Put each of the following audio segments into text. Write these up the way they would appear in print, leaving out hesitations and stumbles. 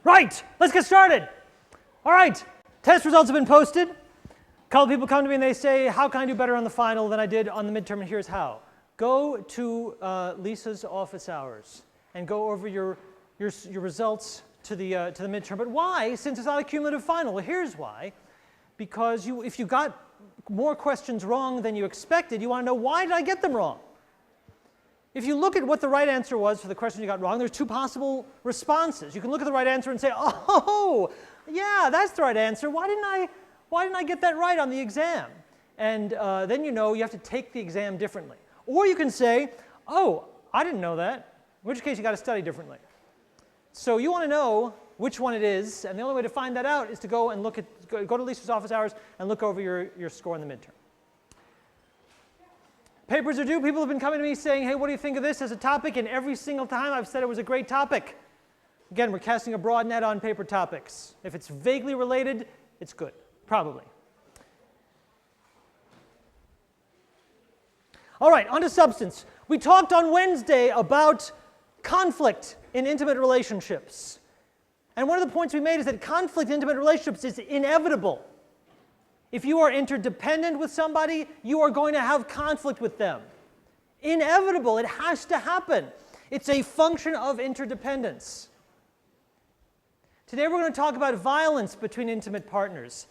Right, let's get started. All right, test results have been posted. A couple people come to me and they say, how can I do better on the final than I did on the midterm, and here's how. Go to Lisa's office hours and go over your results to the midterm. But why, since it's not a cumulative final? Well, here's why. Because if you got more questions wrong than you expected, you want to know, why did I get them wrong? If you look at what the right answer was for the question you got wrong, there's two possible responses. You can look at the right answer and say, oh, yeah, that's the right answer. Why didn't I get that right on the exam? And then you know you have to take the exam differently. Or you can say, oh, I didn't know that, in which case you got to study differently. So you want to know which one it is, and the only way to find that out is to go and go to Lisa's office hours and look over your score in the midterm. Papers are due. People have been coming to me saying, hey, what do you think of this as a topic? And every single time I've said it was a great topic. Again, we're casting a broad net on paper topics. If it's vaguely related, it's good, probably. All right, on to substance. We talked on Wednesday about conflict in intimate relationships. And one of the points we made is that conflict in intimate relationships is inevitable. If you are interdependent with somebody, you are going to have conflict with them. Inevitable, it has to happen. It's a function of interdependence. Today we're going to talk about violence between intimate partners,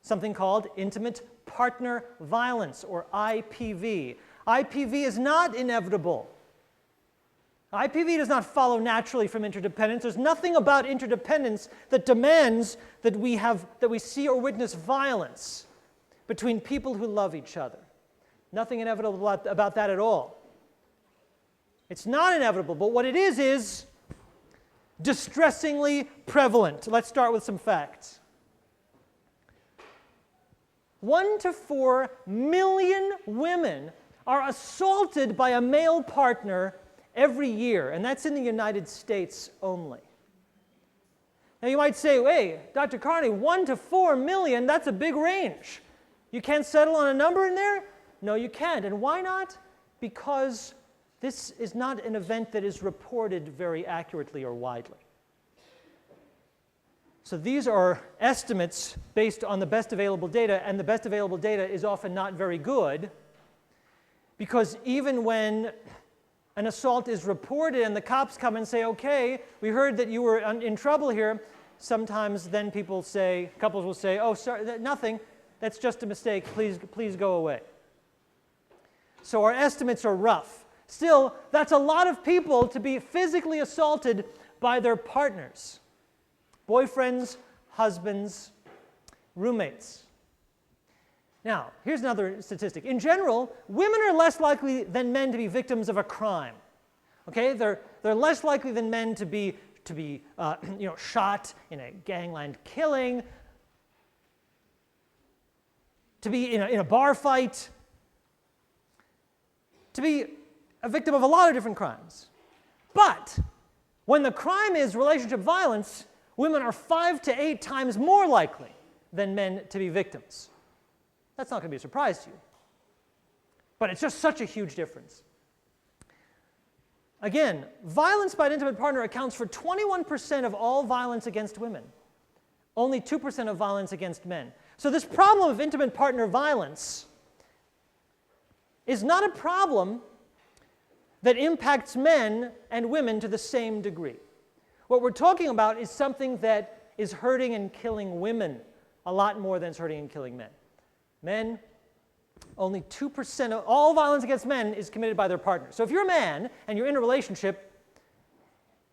something called intimate partner violence, or IPV. IPV is not inevitable. IPV does not follow naturally from interdependence. There's nothing about interdependence that demands that we see or witness violence between people who love each other. Nothing inevitable about that at all. It's not inevitable, but what it is distressingly prevalent. Let's start with some facts. 1 to 4 million women are assaulted by a male partner every year, and that's in the United States only. Now you might say, hey, Dr. Carney, 1 to 4 million, that's a big range. You can't settle on a number in there? No, you can't. And why not? Because this is not an event that is reported very accurately or widely. So these are estimates based on the best available data, and the best available data is often not very good, because even when an assault is reported and the cops come and say, okay, we heard that you were in trouble here, sometimes then couples will say, oh, sorry, nothing, that's just a mistake, please go away. So our estimates are rough. Still, that's a lot of people to be physically assaulted by their partners. Boyfriends, husbands, roommates. Now, here's another statistic. In general, women are less likely than men to be victims of a crime. Okay, they're less likely than men to be shot in a gangland killing, to be in a bar fight, to be a victim of a lot of different crimes. But when the crime is relationship violence, women are 5 to 8 times more likely than men to be victims. That's not going to be a surprise to you. But it's just such a huge difference. Again, violence by an intimate partner accounts for 21% of all violence against women. Only 2% of violence against men. So this problem of intimate partner violence is not a problem that impacts men and women to the same degree. What we're talking about is something that is hurting and killing women a lot more than it's hurting and killing men. Men, only 2% of all violence against men is committed by their partner. So if you're a man and you're in a relationship,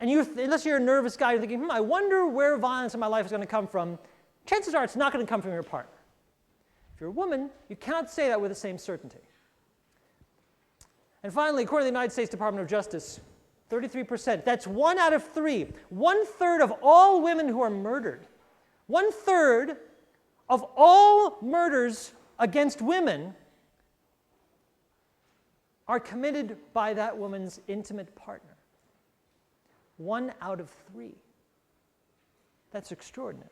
and unless you're a nervous guy, you're thinking, I wonder where violence in my life is going to come from, chances are it's not going to come from your partner. If you're a woman, you cannot say that with the same certainty. And finally, according to the United States Department of Justice, 33%, that's 1 out of 3, 1/3 of all women who are murdered, 1/3 of all murders against women are committed by that woman's intimate partner. 1 out of 3. That's extraordinary.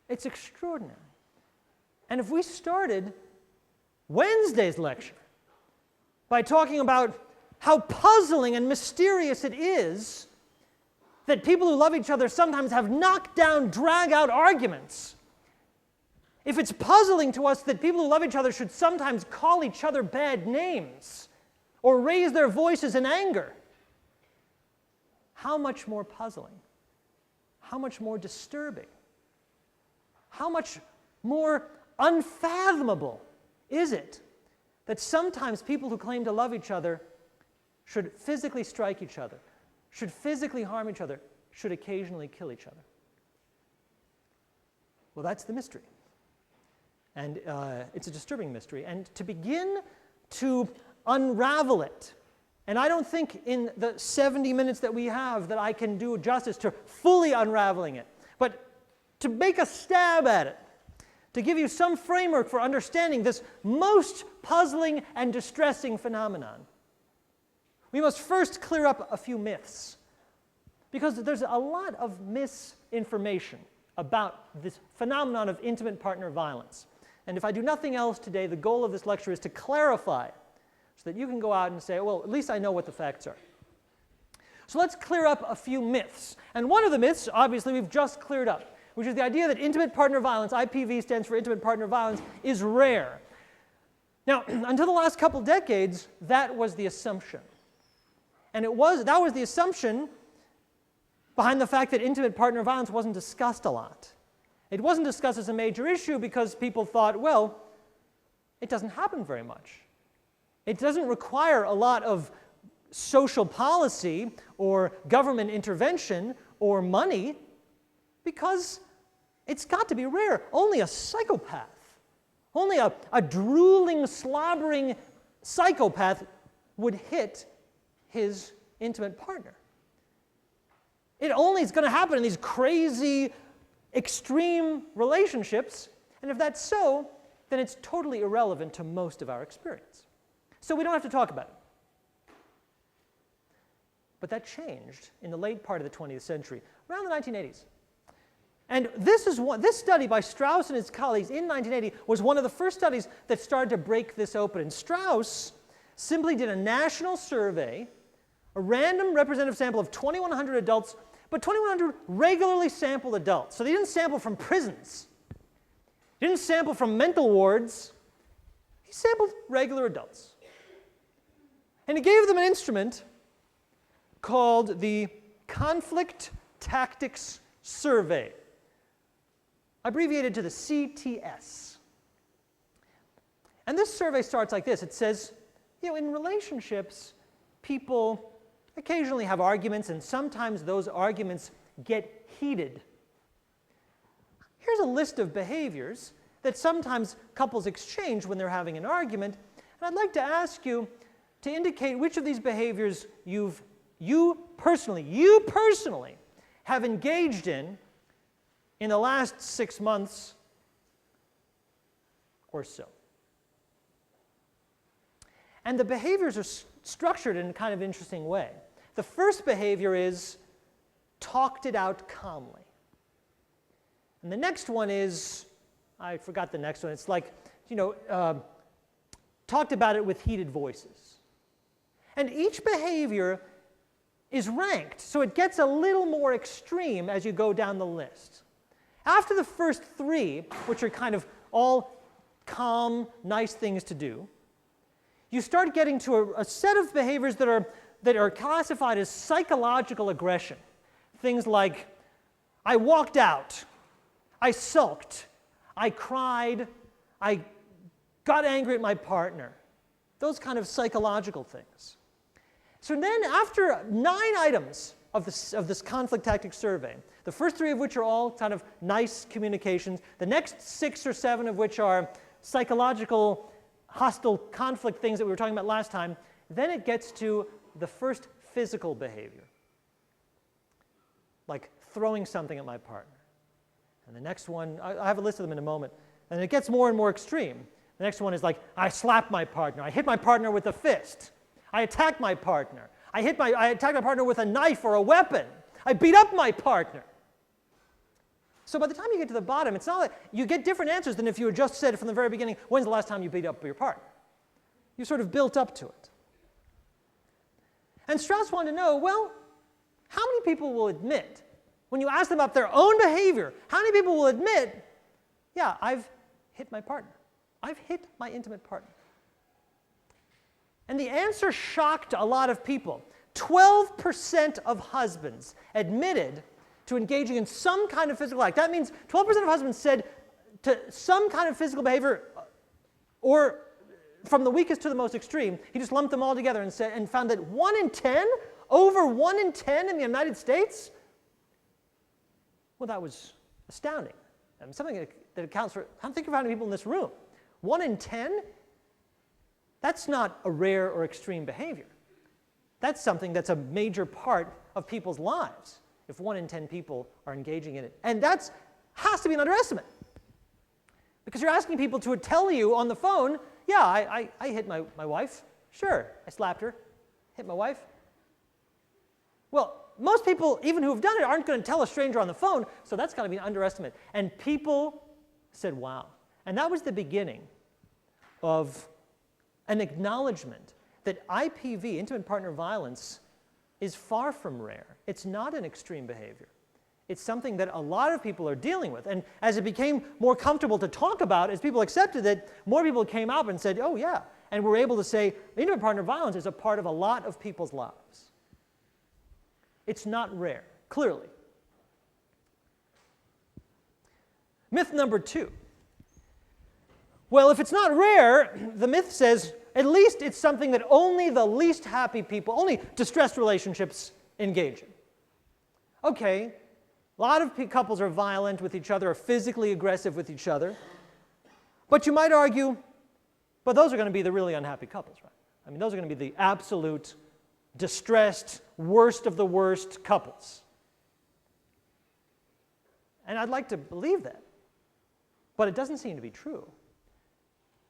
It's extraordinary. And if we started Wednesday's lecture by talking about how puzzling and mysterious it is that people who love each other sometimes have knockdown, drag-out arguments. If it's puzzling to us that people who love each other should sometimes call each other bad names or raise their voices in anger, how much more puzzling, how much more disturbing, how much more unfathomable is it that sometimes people who claim to love each other should physically strike each other, should physically harm each other, should occasionally kill each other? Well, that's the mystery. And it's a disturbing mystery. And to begin to unravel it, and I don't think in the 70 minutes that we have that I can do justice to fully unraveling it, but to make a stab at it, to give you some framework for understanding this most puzzling and distressing phenomenon, we must first clear up a few myths, because there's a lot of misinformation about this phenomenon of intimate partner violence. And if I do nothing else today, the goal of this lecture is to clarify so that you can go out and say, well, at least I know what the facts are. So let's clear up a few myths. And one of the myths, obviously, we've just cleared up, which is the idea that intimate partner violence, IPV stands for intimate partner violence, is rare. Now, until the last couple decades, that was the assumption. And that was the assumption behind the fact that intimate partner violence wasn't discussed a lot. It wasn't discussed as a major issue because people thought, well, it doesn't happen very much. It doesn't require a lot of social policy or government intervention or money because it's got to be rare. Only a psychopath, only a drooling, slobbering psychopath would hit his intimate partner. It only is going to happen in these crazy, extreme relationships, and if that's so, then it's totally irrelevant to most of our experience. So we don't have to talk about it. But that changed in the late part of the 20th century, around the 1980s. And this study by Strauss and his colleagues in 1980 was one of the first studies that started to break this open. And Strauss simply did a national survey, a random representative sample of 2,100 adults, but 2,100 regularly sampled adults. So they didn't sample from prisons. They didn't sample from mental wards. He sampled regular adults. And he gave them an instrument called the Conflict Tactics Survey, abbreviated to the CTS. And this survey starts like this. It says, in relationships, people occasionally have arguments, and sometimes those arguments get heated. Here's a list of behaviors that sometimes couples exchange when they're having an argument, and I'd like to ask you to indicate which of these behaviors you personally have engaged in the last 6 months or so. And the behaviors are structured in a kind of interesting way. The first behavior is talked it out calmly. And the next one is, I forgot the next one, it's like, talked about it with heated voices. And each behavior is ranked, so it gets a little more extreme as you go down the list. After the first three, which are kind of all calm, nice things to do, you start getting to a set of behaviors that are classified as psychological aggression. Things like, I walked out, I sulked, I cried, I got angry at my partner. Those kind of psychological things. So then after 9 items of this conflict tactics survey, the first 3 of which are all kind of nice communications, the next 6 or 7 of which are psychological hostile conflict things that we were talking about last time, then it gets to the first physical behavior, like throwing something at my partner. And the next one, I have a list of them in a moment, and it gets more and more extreme. The next one is like, I slapped my partner, I hit my partner with a fist, I attacked my partner, I attacked my partner with a knife or a weapon, I beat up my partner. So by the time you get to the bottom, it's not like you get different answers than if you had just said from the very beginning, when's the last time you beat up your partner? You sort of built up to it. And Strauss wanted to know, well, how many people will admit, when you ask them about their own behavior, how many people will admit, yeah, I've hit my partner. I've hit my intimate partner. And the answer shocked a lot of people. 12% of husbands admitted to engaging in some kind of physical act. That means 12% of husbands said to some kind of physical behavior, or from the weakest to the most extreme, he just lumped them all together and found that 1 in 10, over 1 in 10 in the United States, well, that was astounding. I mean, something that accounts for, think of how many people in this room. 1 in 10, that's not a rare or extreme behavior. That's something that's a major part of people's lives, if 1 in 10 people are engaging in it. And that has to be an underestimate. Because you're asking people to tell you on the phone, yeah, I hit my wife. Sure, I slapped her. Hit my wife. Well, most people, even who have done it, aren't going to tell a stranger on the phone, so that's got to be an underestimate. And people said, wow. And that was the beginning of an acknowledgement that IPV, intimate partner violence, is far from rare. It's not an extreme behavior. It's something that a lot of people are dealing with. And as it became more comfortable to talk about, as people accepted it, more people came out and said, oh yeah. And we're able to say intimate partner violence is a part of a lot of people's lives. It's not rare, clearly. Myth number 2. Well, if it's not rare, the myth says, at least it's something that only the least happy people, only distressed relationships engage in. Okay, a lot of couples are violent with each other, are physically aggressive with each other. But you might argue, but those are going to be the really unhappy couples, right? I mean, those are going to be the absolute distressed, worst of the worst couples. And I'd like to believe that. But it doesn't seem to be true.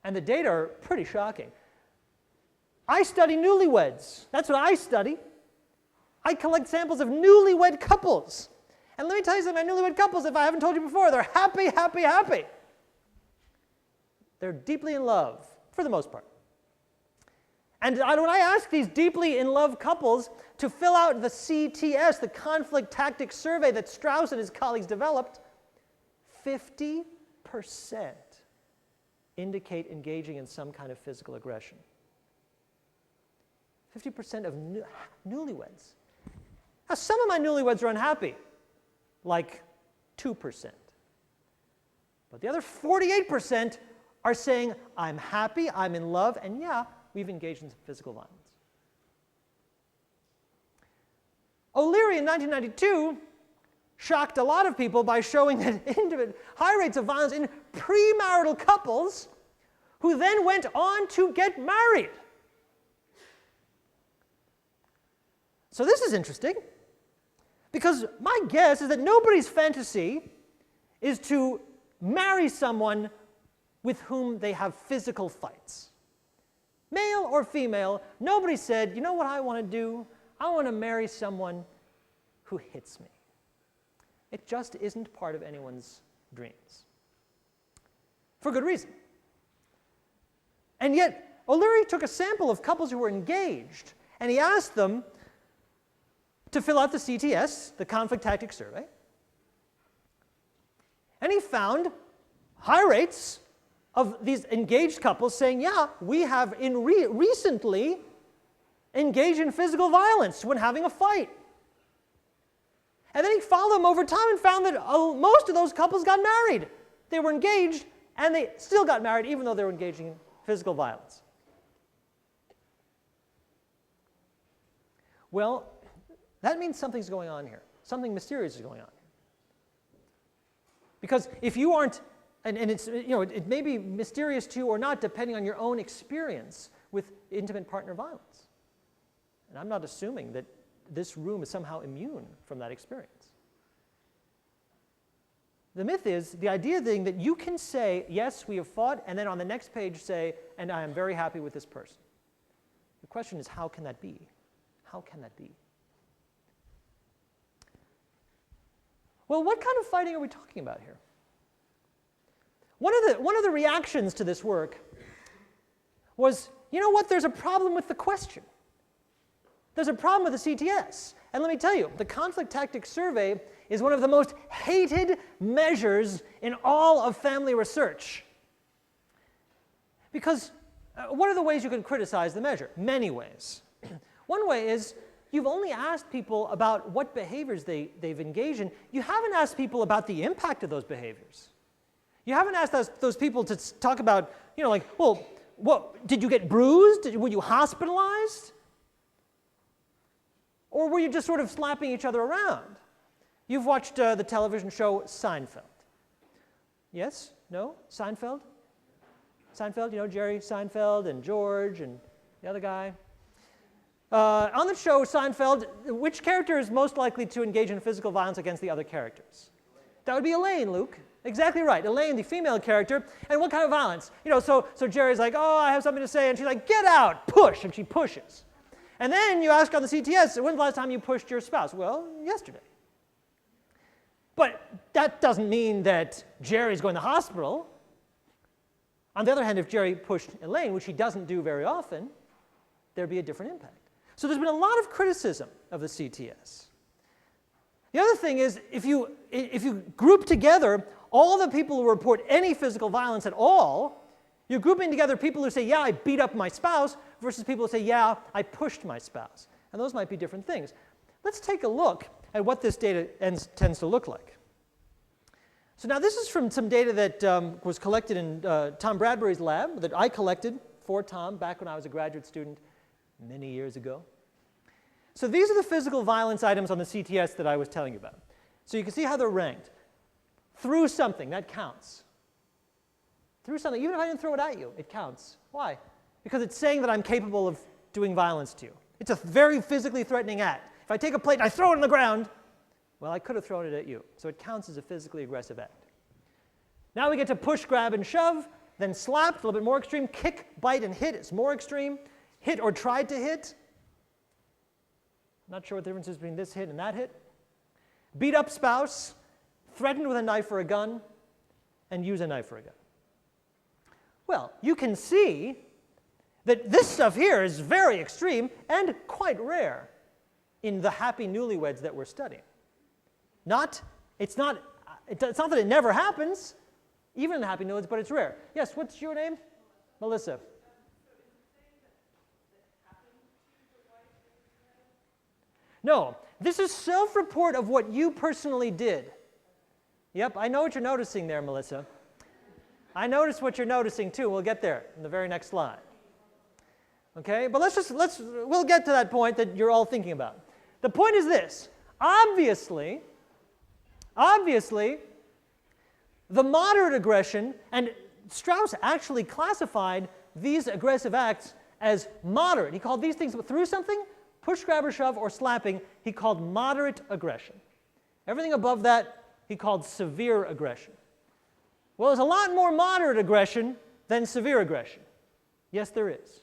And the data are pretty shocking. I study newlyweds. That's what I study. I collect samples of newlywed couples. And let me tell you something, my newlywed couples, if I haven't told you before, they're happy, happy, happy. They're deeply in love, for the most part. And when I ask these deeply in love couples to fill out the CTS, the Conflict Tactics Survey that Strauss and his colleagues developed, 50% indicate engaging in some kind of physical aggression. 50% of newlyweds. Now, some of my newlyweds are unhappy, like 2%. But the other 48% are saying, I'm happy, I'm in love, and yeah, we've engaged in some physical violence. O'Leary in 1992 shocked a lot of people by showing that high rates of violence in premarital couples who then went on to get married. So this is interesting, because my guess is that nobody's fantasy is to marry someone with whom they have physical fights. Male or female, nobody said, you know what I want to do? I want to marry someone who hits me. It just isn't part of anyone's dreams. For good reason. And yet, O'Leary took a sample of couples who were engaged, and he asked them to fill out the CTS, the Conflict Tactics Survey. And he found high rates of these engaged couples saying, yeah, we have recently engaged in physical violence when having a fight. And then he followed them over time and found that most of those couples got married. They were engaged, and they still got married even though they were engaging in physical violence. Well, that means something's going on here. Something mysterious is going on here. Because if you aren't, and it's, it may be mysterious to you or not, depending on your own experience with intimate partner violence. And I'm not assuming that this room is somehow immune from that experience. The myth is the idea being that you can say, yes, we have fought, and then on the next page say, and I am very happy with this person. The question is, how can that be? How can that be? Well, what kind of fighting are we talking about here? One of the reactions to this work was, you know what, there's a problem with the question. there's a problem with the CTS. And let me tell you, the conflict tactics survey is one of the most hated measures in all of family research. Because what are the ways you can criticize the measure? Many ways. One way is you've only asked people about what behaviors they've engaged in. You haven't asked people about the impact of those behaviors. You haven't asked those people to talk about, like, well, what, did you get bruised? Were you hospitalized? Or were you just sort of slapping each other around? You've watched the television show Seinfeld. Yes? No? Seinfeld? Seinfeld, Jerry Seinfeld and George and the other guy. On the show Seinfeld, which character is most likely to engage in physical violence against the other characters? That would be Elaine, Luke. Exactly right. Elaine, the female character. And what kind of violence? So Jerry's like, oh, I have something to say. And she's like, get out, push. And she pushes. And then you ask on the CTS, when's the last time you pushed your spouse? Well, yesterday. But that doesn't mean that Jerry's going to the hospital. On the other hand, if Jerry pushed Elaine, which he doesn't do very often, there'd be a different impact. So there's been a lot of criticism of the CTS. The other thing is, if you group together all the people who report any physical violence at all, you're grouping together people who say, yeah, I beat up my spouse, versus people who say, yeah, I pushed my spouse. And those might be different things. Let's take a look at what this data tends to look like. So now this is from some data that was collected in Tom Bradbury's lab, that I collected for Tom back when I was a graduate student many years ago. So these are the physical violence items on the CTS that I was telling you about. So you can see how they're ranked. Through something, that counts. Through something, even if I didn't throw it at you, it counts. Why? Because it's saying that I'm capable of doing violence to you. It's a very physically threatening act. If I take a plate and I throw it on the ground, well, I could have thrown it at you. So it counts as a physically aggressive act. Now we get to push, grab, and shove, then slap, a little bit more extreme. Kick, bite, and hit is more extreme. Hit or tried to hit. Not sure what the difference is between this hit and that hit. Beat up spouse, threatened with a knife or a gun, and use a knife or a gun. Well, you can see that this stuff here is very extreme and quite rare in the happy newlyweds that we're studying. It's not that it never happens, even in the happy newlyweds, but it's rare. Yes, what's your name? Melissa. No, this is self-report of what you personally did. Yep, I know what you're noticing there, Melissa. I noticed what you're noticing too. We'll get there in the very next slide. Okay, but we'll get to that point that you're all thinking about. The point is this: obviously, the moderate aggression, and Strauss actually classified these aggressive acts as moderate. He called these things through something, push, grab, or shove, or slapping, he called moderate aggression. Everything above that, he called severe aggression. Well, there's a lot more moderate aggression than severe aggression. Yes, there is.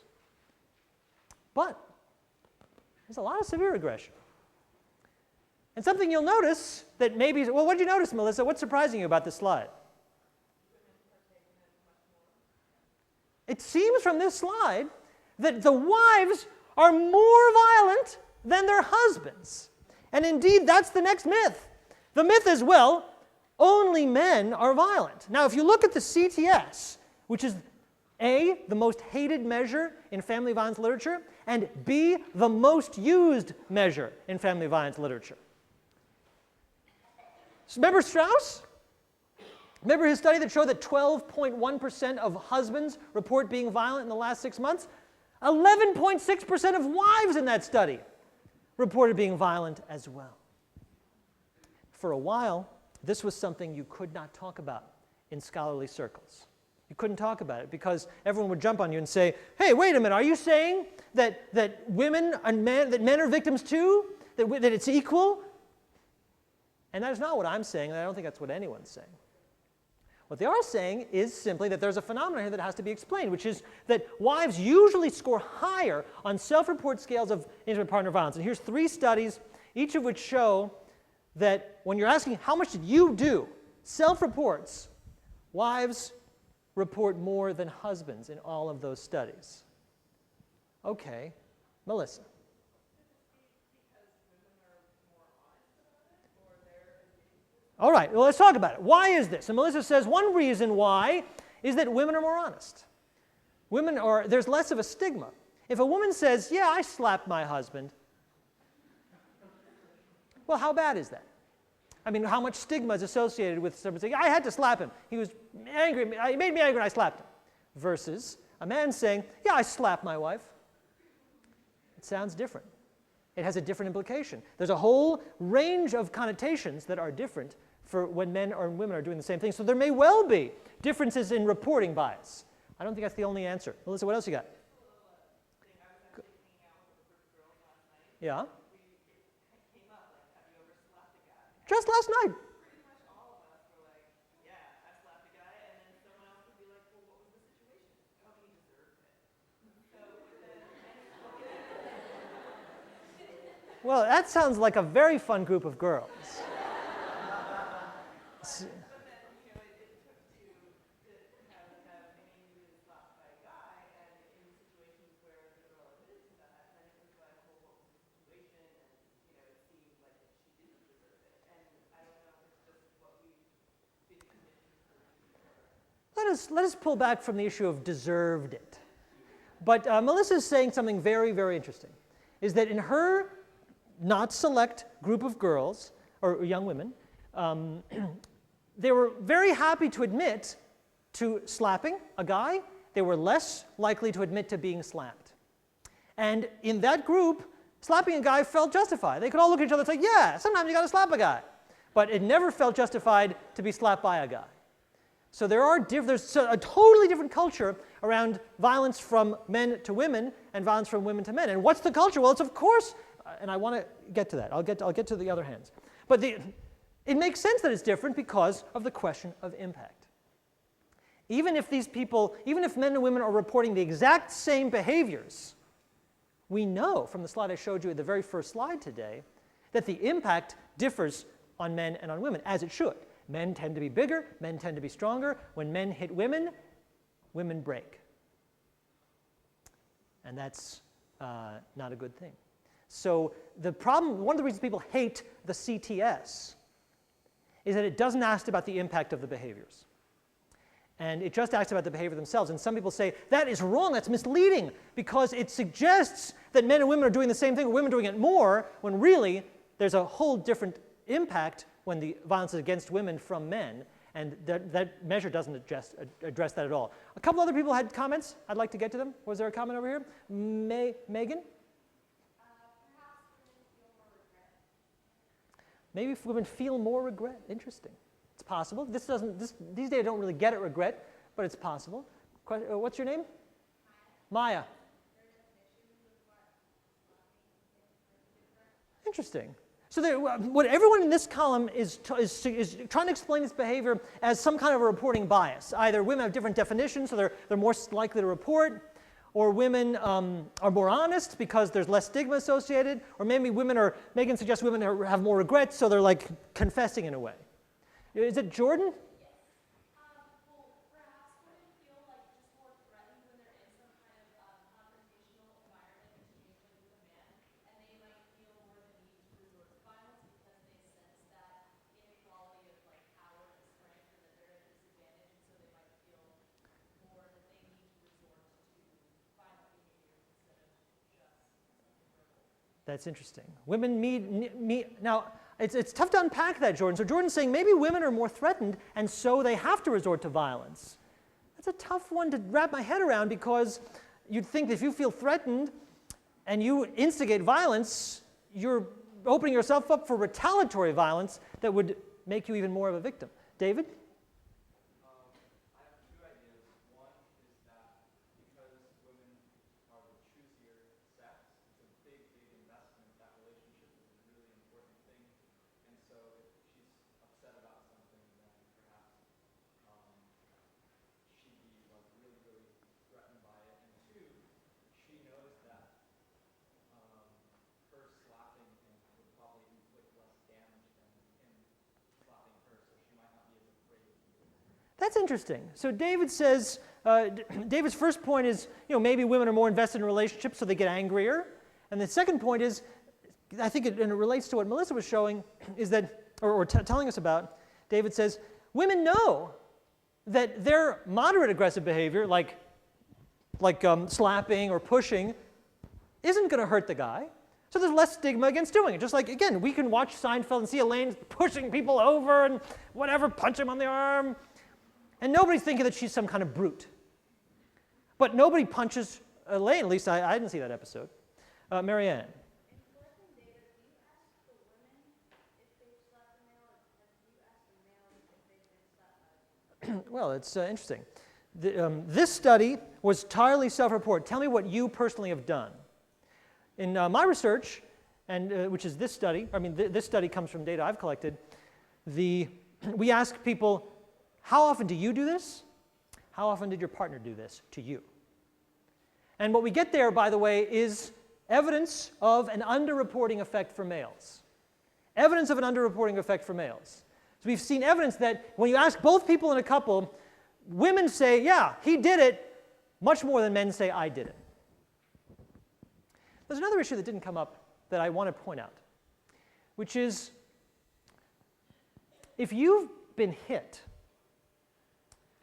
But there's a lot of severe aggression. And something you'll notice that maybe, well, what did you notice, Melissa? What's surprising you about this slide? It seems from this slide that the wives are more violent than their husbands. And indeed, that's the next myth. The myth is, well, only men are violent. Now, if you look at the CTS, which is A, the most hated measure in family violence literature, and B, the most used measure in family violence literature. So remember Strauss? Remember his study that showed that 12.1% of husbands report being violent in the last 6 months? 11.6% of wives in that study reported being violent as well. For a while, this was something you could not talk about in scholarly circles. You couldn't talk about it because everyone would jump on you and say, hey, wait a minute, are you saying that women and men, that men are victims too? That it's equal? And that is not what I'm saying, and I don't think that's what anyone's saying. What they are saying is simply that there's a phenomenon here that has to be explained, which is that wives usually score higher on self-report scales of intimate partner violence. And here's 3 studies, each of which show that when you're asking how much did you do, self-reports, wives report more than husbands in all of those studies. Okay, Melissa. All right, well, let's talk about it. Why is this? And Melissa says one reason why is that women are more honest. There's less of a stigma. If a woman says, yeah, I slapped my husband, well, how bad is that? I mean, how much stigma is associated with someone saying, I had to slap him. He was angry. He made me angry and I slapped him. Versus a man saying, yeah, I slapped my wife. It sounds different. It has a different implication. There's a whole range of connotations that are different for when men or women are doing the same thing. So there may well be differences in reporting bias. I don't think that's the only answer. Melissa, what else you got? Yeah? Just last night. Well, that sounds like a very fun group of girls. Let us pull back from the issue of deserved it. But Melissa is saying something very, very interesting, is that in her not select group of girls, or young women, they were very happy to admit to slapping a guy. They were less likely to admit to being slapped. And in that group, slapping a guy felt justified. They could all look at each other and say, yeah, sometimes you got to slap a guy. But it never felt justified to be slapped by a guy. So there's a totally different culture around violence from men to women and violence from women to men. And what's the culture? Well, it's of course, and I want to get to that. I'll get to the other hands. But it makes sense that it's different because of the question of impact. Even if men and women are reporting the exact same behaviors, we know from the slide I showed you at the very first slide today that the impact differs on men and on women, as it should. Men tend to be bigger, men tend to be stronger. When men hit women, women break. And that's not a good thing. So one of the reasons people hate the CTS is that it doesn't ask about the impact of the behaviors. And it just asks about the behavior themselves. And some people say, that is wrong, that's misleading, because it suggests that men and women are doing the same thing, or women are doing it more, when really there's a whole different impact when the violence is against women from men, and that measure doesn't address that at all. A couple other people had comments. I'd like to get to them. Was there a comment over here? Megan? Maybe if women feel more regret. Interesting. It's possible. These days I don't really get at regret, but it's possible. What's your name? Maya. Interesting. So what everyone in this column is trying to explain this behavior as some kind of a reporting bias. Either women have different definitions, so they're more likely to report, or women are more honest because there's less stigma associated, or maybe Megan suggests women have more regrets, so they're like confessing in a way. Is it Jordan? That's interesting. Women now, it's tough to unpack that, Jordan. So Jordan's saying maybe women are more threatened, and so they have to resort to violence. That's a tough one to wrap my head around, because you'd think that if you feel threatened and you instigate violence, you're opening yourself up for retaliatory violence that would make you even more of a victim. David? That's interesting. So David says, David's first point is, maybe women are more invested in relationships, so they get angrier. And the second point is, I think it relates to what Melissa was showing, is that, or telling us about, David says, women know that their moderate aggressive behavior, like slapping or pushing, isn't going to hurt the guy. So there's less stigma against doing it. Just like, again, we can watch Seinfeld and see Elaine pushing people over and whatever, punch him on the arm. And nobody's thinking that she's some kind of brute. But nobody punches Elaine. At least I didn't see that episode. Marianne. Well, it's interesting. This study was entirely self-report. Tell me what you personally have done. In my research, and which is this study, this study comes from data I've collected, we ask people, how often do you do this? How often did your partner do this to you? And what we get there, by the way, is evidence of an underreporting effect for males. Evidence of an underreporting effect for males. So we've seen evidence that when you ask both people in a couple, women say, yeah, he did it, much more than men say, I did it. There's another issue that didn't come up that I want to point out, which is if you've been hit,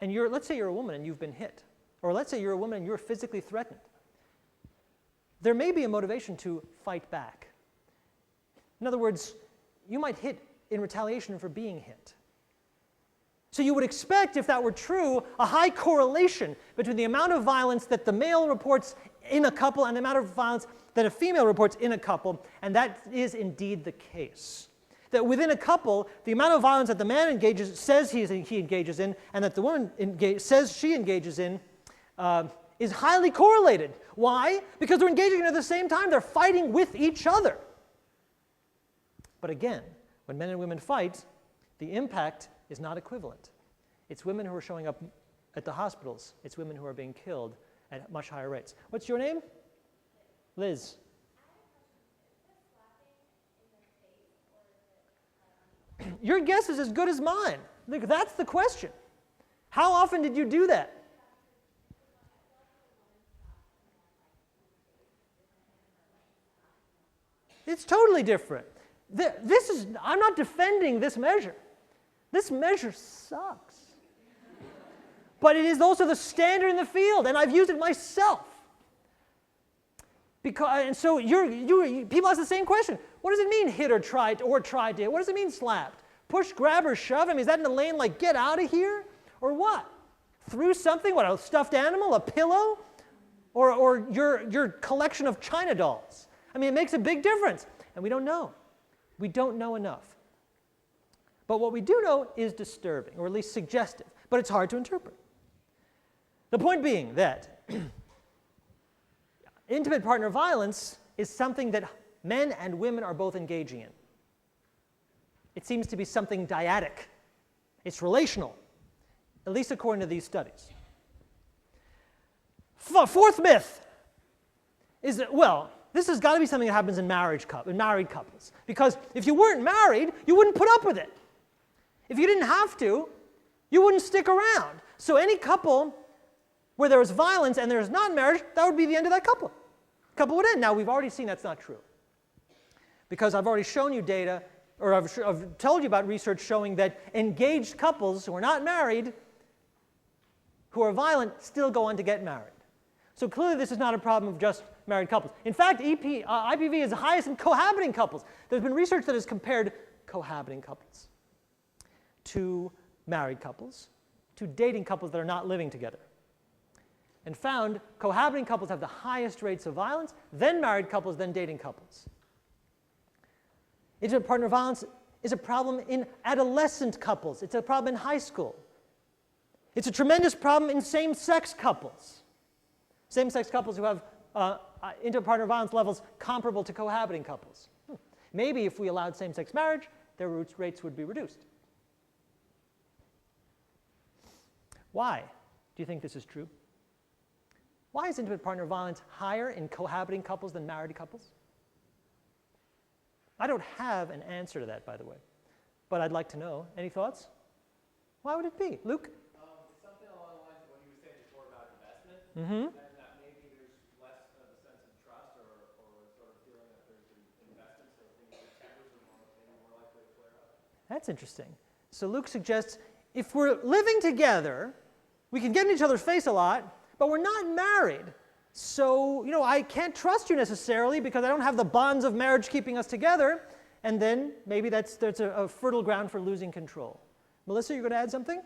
and let's say you're a woman and you've been hit, or let's say you're a woman and you're physically threatened, there may be a motivation to fight back. In other words, you might hit in retaliation for being hit. So you would expect, if that were true, a high correlation between the amount of violence that the male reports in a couple and the amount of violence that a female reports in a couple, and that is indeed the case. That within a couple, the amount of violence that the man says he engages in, and that the woman says she engages in, is highly correlated. Why? Because they're engaging in it at the same time. They're fighting with each other. But again, when men and women fight, the impact is not equivalent. It's women who are showing up at the hospitals. It's women who are being killed at much higher rates. What's your name? Liz. Your guess is as good as mine. Look, that's the question. How often did you do that? It's totally different. I'm not defending this measure. This measure sucks. But it is also the standard in the field, and I've used it myself. And so people ask the same question. What does it mean hit or try to hit? What does it mean slapped? Push, grab, or shove? Is that in the lane like get out of here? Or what? Threw something? What, a stuffed animal? A pillow? Or your collection of China dolls? It makes a big difference. And we don't know. We don't know enough. But what we do know is disturbing, or at least suggestive. But it's hard to interpret. The point being that intimate partner violence is something that men and women are both engaging in. It seems to be something dyadic. It's relational, at least according to these studies. Fourth myth is that, this has got to be something that happens in married couples. Because if you weren't married, you wouldn't put up with it. If you didn't have to, you wouldn't stick around. So any couple where there is violence and there's not marriage, that would be the end of that couple. The couple would end. Now, we've already seen that's not true. Because I've already shown you data, or I've told you about research showing that engaged couples who are not married, who are violent, still go on to get married. So clearly this is not a problem of just married couples. In fact, IPV is the highest in cohabiting couples. There's been research that has compared cohabiting couples to married couples, to dating couples that are not living together, and found cohabiting couples have the highest rates of violence, then married couples, then dating couples. Intimate partner violence is a problem in adolescent couples. It's a problem in high school. It's a tremendous problem in same-sex couples. Same-sex couples who have intimate partner violence levels comparable to cohabiting couples. Maybe if we allowed same-sex marriage, their rates would be reduced. Why do you think this is true? Why is intimate partner violence higher in cohabiting couples than married couples? I don't have an answer to that, by the way, but I'd like to know. Any thoughts? Why would it be? Luke? Something along the lines of what you were saying before about investment, Mm-hmm. and that maybe there's less of a sense of trust or sort of feeling that there's an investment, so things like tempers are maybe more likely to flare up. That's interesting. So Luke suggests if we're living together, we can get in each other's face a lot, but we're not married. So, I can't trust you necessarily because I don't have the bonds of marriage keeping us together. And then maybe that's a fertile ground for losing control. Melissa, you're going to add something?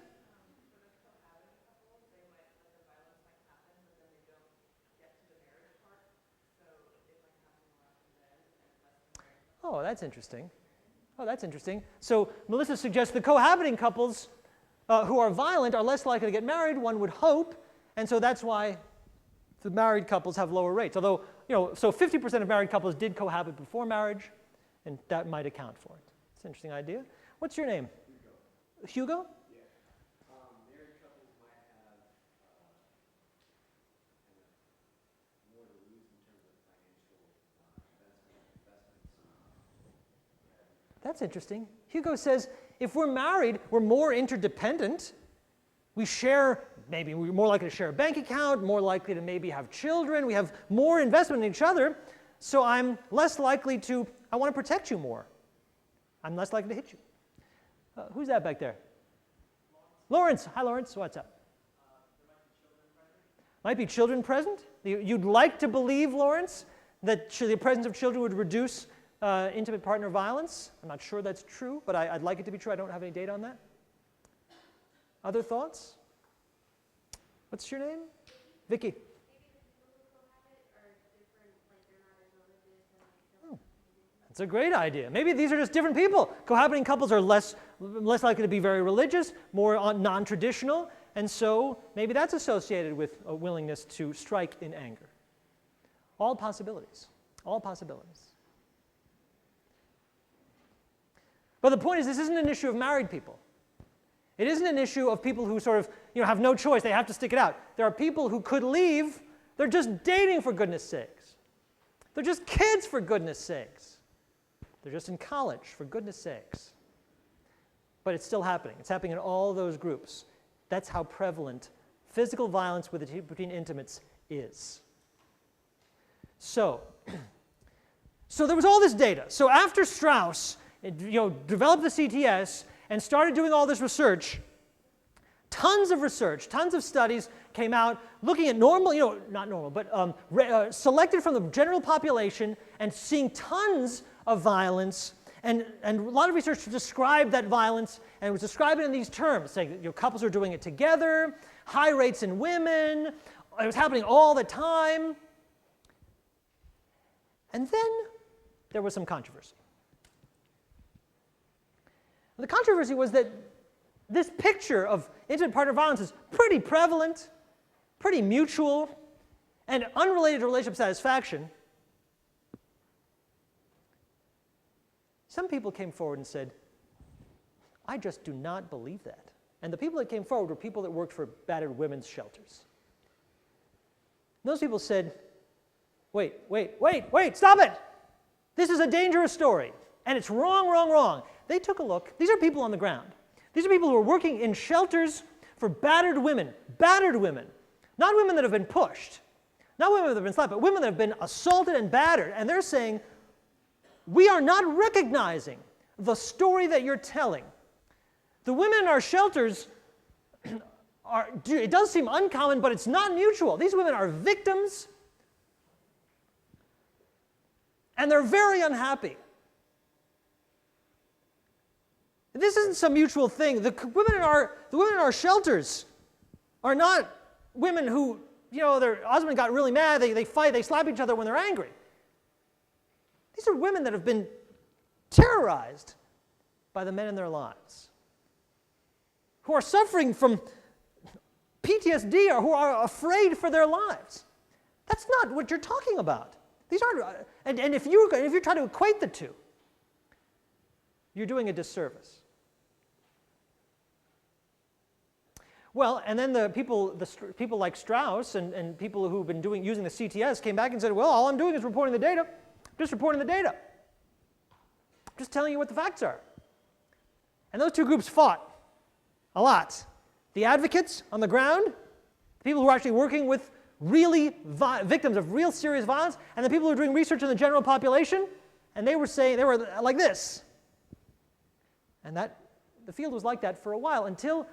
Oh, that's interesting. So Melissa suggests the cohabiting couples who are violent are less likely to get married, one would hope, and so that's why the married couples have lower rates. Although, so 50% of married couples did cohabit before marriage, and that might account for it. It's an interesting idea. What's your name? Hugo? Yeah. Married couples might have more to lose in terms of financial investments. That's interesting. Hugo says if we're married, we're more interdependent. We share, maybe we're more likely to share a bank account, more likely to maybe have children. We have more investment in each other. So I'm less likely to, I want to protect you more. I'm less likely to hit you. Who's that back there? Lawrence. Hi, Lawrence. What's up? Might be children present? You'd like to believe, Lawrence, that the presence of children would reduce intimate partner violence. I'm not sure that's true, but I'd like it to be true. I don't have any data on that. Other thoughts? What's your name? Vicky. That's a great idea. Maybe these are just different people. Cohabiting couples are less likely to be very religious, more non-traditional, and so maybe that's associated with a willingness to strike in anger. All possibilities. All possibilities. But the point is, this isn't an issue of married people. It isn't an issue of people who sort of have no choice. They have to stick it out. There are people who could leave. They're just dating, for goodness sakes. They're just kids, for goodness sakes. They're just in college, for goodness sakes. But it's still happening. It's happening in all those groups. That's how prevalent physical violence between intimates is. So there was all this data. So after Strauss developed the CTS and started doing all this research, tons of studies came out looking at normal, not normal, but selected from the general population and seeing tons of violence. And a lot of research described that violence and was described in these terms, saying that couples are doing it together, high rates in women, it was happening all the time. And then there was some controversy. The controversy was that this picture of intimate partner violence is pretty prevalent, pretty mutual, and unrelated to relationship satisfaction. Some people came forward and said, I just do not believe that. And the people that came forward were people that worked for battered women's shelters. And those people said, wait, stop it! This is a dangerous story, and it's wrong. They took a look. These are people on the ground. These are people who are working in shelters for battered women. Not women that have been pushed, not women that have been slapped, but women that have been assaulted and battered. And they're saying, we are not recognizing the story that you're telling. The women in our shelters, it does seem uncommon, but it's not mutual. These women are victims, and they're very unhappy. This isn't some mutual thing. The women in our shelters are not women who, their husband got really mad, they fight, they slap each other when they're angry. These are women that have been terrorized by the men in their lives, who are suffering from PTSD or who are afraid for their lives. That's not what you're talking about. These aren't, and if you try to equate the two, you're doing a disservice. Well, and then the people like Strauss and people who've been using the CTS came back and said, well, all I'm doing is reporting the data. Just reporting the data. Just telling you what the facts are. And those two groups fought a lot. The advocates on the ground, the people who are actually working with victims of real serious violence, and the people who are doing research in the general population, and they were like this. And that the field was like that for a while until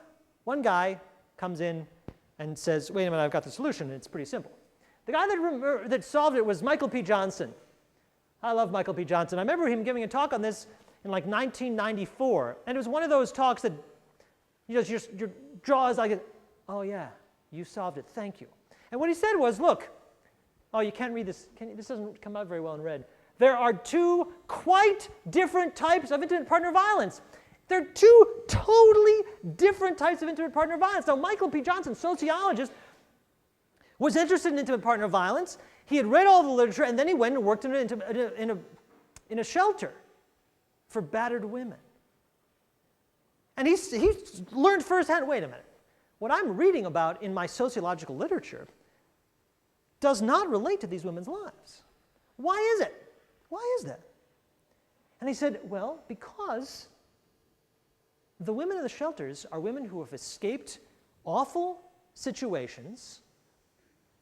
one guy comes in and says, wait a minute, I've got the solution, and it's pretty simple. The guy that solved it was Michael P. Johnson. I love Michael P. Johnson. I remember him giving a talk on this in like 1994, and it was one of those talks that your jaw is like, oh yeah, you solved it, thank you. And what he said was, look, oh, you can't read this, this doesn't come out very well in red. There are two quite different types of intimate partner violence. There are two totally different types of intimate partner violence. Now, Michael P. Johnson, sociologist, was interested in intimate partner violence. He had read all the literature, and then he went and worked in a shelter for battered women. And he learned firsthand, wait a minute, what I'm reading about in my sociological literature does not relate to these women's lives. Why is it? Why is that? And he said, well, because the women in the shelters are women who have escaped awful situations.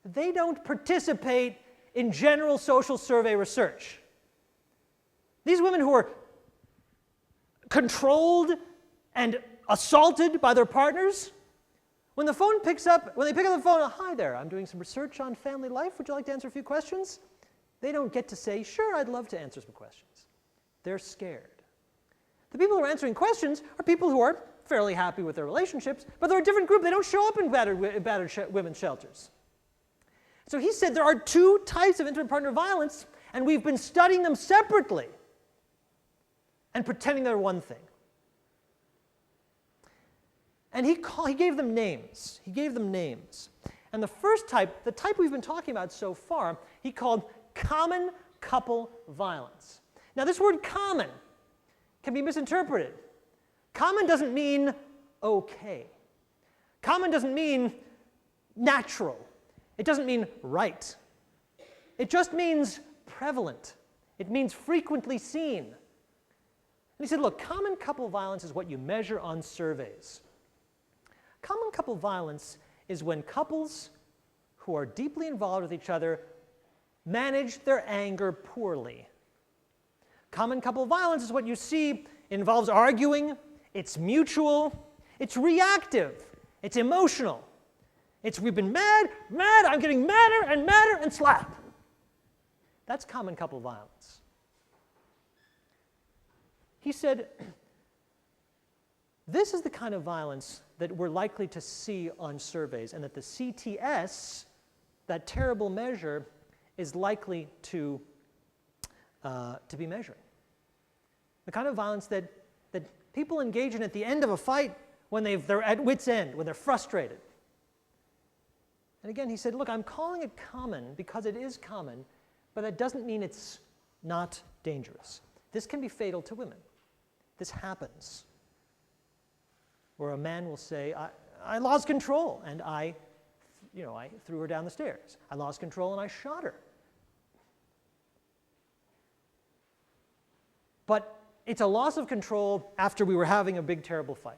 They don't participate in general social survey research. These women who are controlled and assaulted by their partners, when they pick up the phone, hi there, I'm doing some research on family life, would you like to answer a few questions? They don't get to say, sure, I'd love to answer some questions. They're scared. The people who are answering questions are people who are fairly happy with their relationships, but they're a different group. They don't show up in battered women's shelters. So he said there are two types of intimate partner violence, and we've been studying them separately and pretending they're one thing. And he gave them names. He gave them names. And the first type, the type we've been talking about so far, he called common couple violence. Now, this word common can be misinterpreted. Common doesn't mean okay. Common doesn't mean natural. It doesn't mean right. It just means prevalent. It means frequently seen. And he said, look, common couple violence is what you measure on surveys. Common couple violence is when couples who are deeply involved with each other manage their anger poorly. Common couple violence is what you see involves arguing, it's mutual, it's reactive, it's emotional. It's we've been mad, I'm getting madder, and slap. That's common couple violence. He said, this is the kind of violence that we're likely to see on surveys, and that the CTS, that terrible measure, is likely to be measuring. The kind of violence that people engage in at the end of a fight when they're at wit's end, when they're frustrated. And again, he said, look, I'm calling it common because it is common, but that doesn't mean it's not dangerous. This can be fatal to women. This happens. Where a man will say, I lost control, and I threw her down the stairs. I lost control, and I shot her. But it's a loss of control after we were having a big, terrible fight.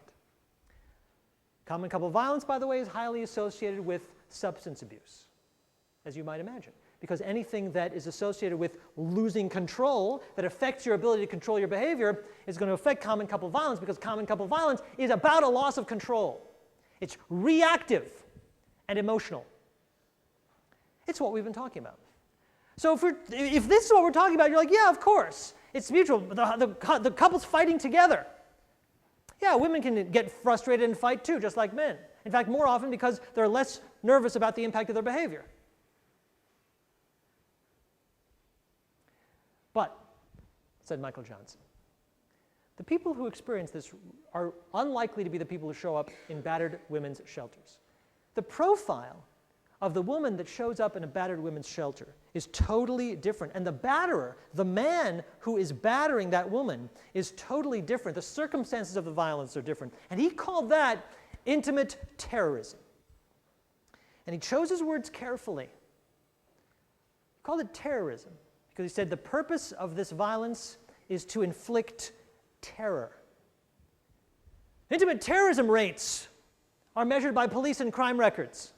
Common couple violence, by the way, is highly associated with substance abuse, as you might imagine. Because anything that is associated with losing control, that affects your ability to control your behavior, is going to affect common couple violence, because common couple violence is about a loss of control. It's reactive and emotional. It's what we've been talking about. So if this is what we're talking about, you're like, yeah, of course. It's mutual. The couple's fighting together. Yeah, women can get frustrated and fight too, just like men. In fact, more often because they're less nervous about the impact of their behavior. But, said Michael Johnson, the people who experience this are unlikely to be the people who show up in battered women's shelters. The profile of the woman that shows up in a battered women's shelter is totally different. And the batterer, the man who is battering that woman, is totally different. The circumstances of the violence are different. And he called that intimate terrorism. And he chose his words carefully. He called it terrorism because he said the purpose of this violence is to inflict terror. Intimate terrorism rates are measured by police and crime records.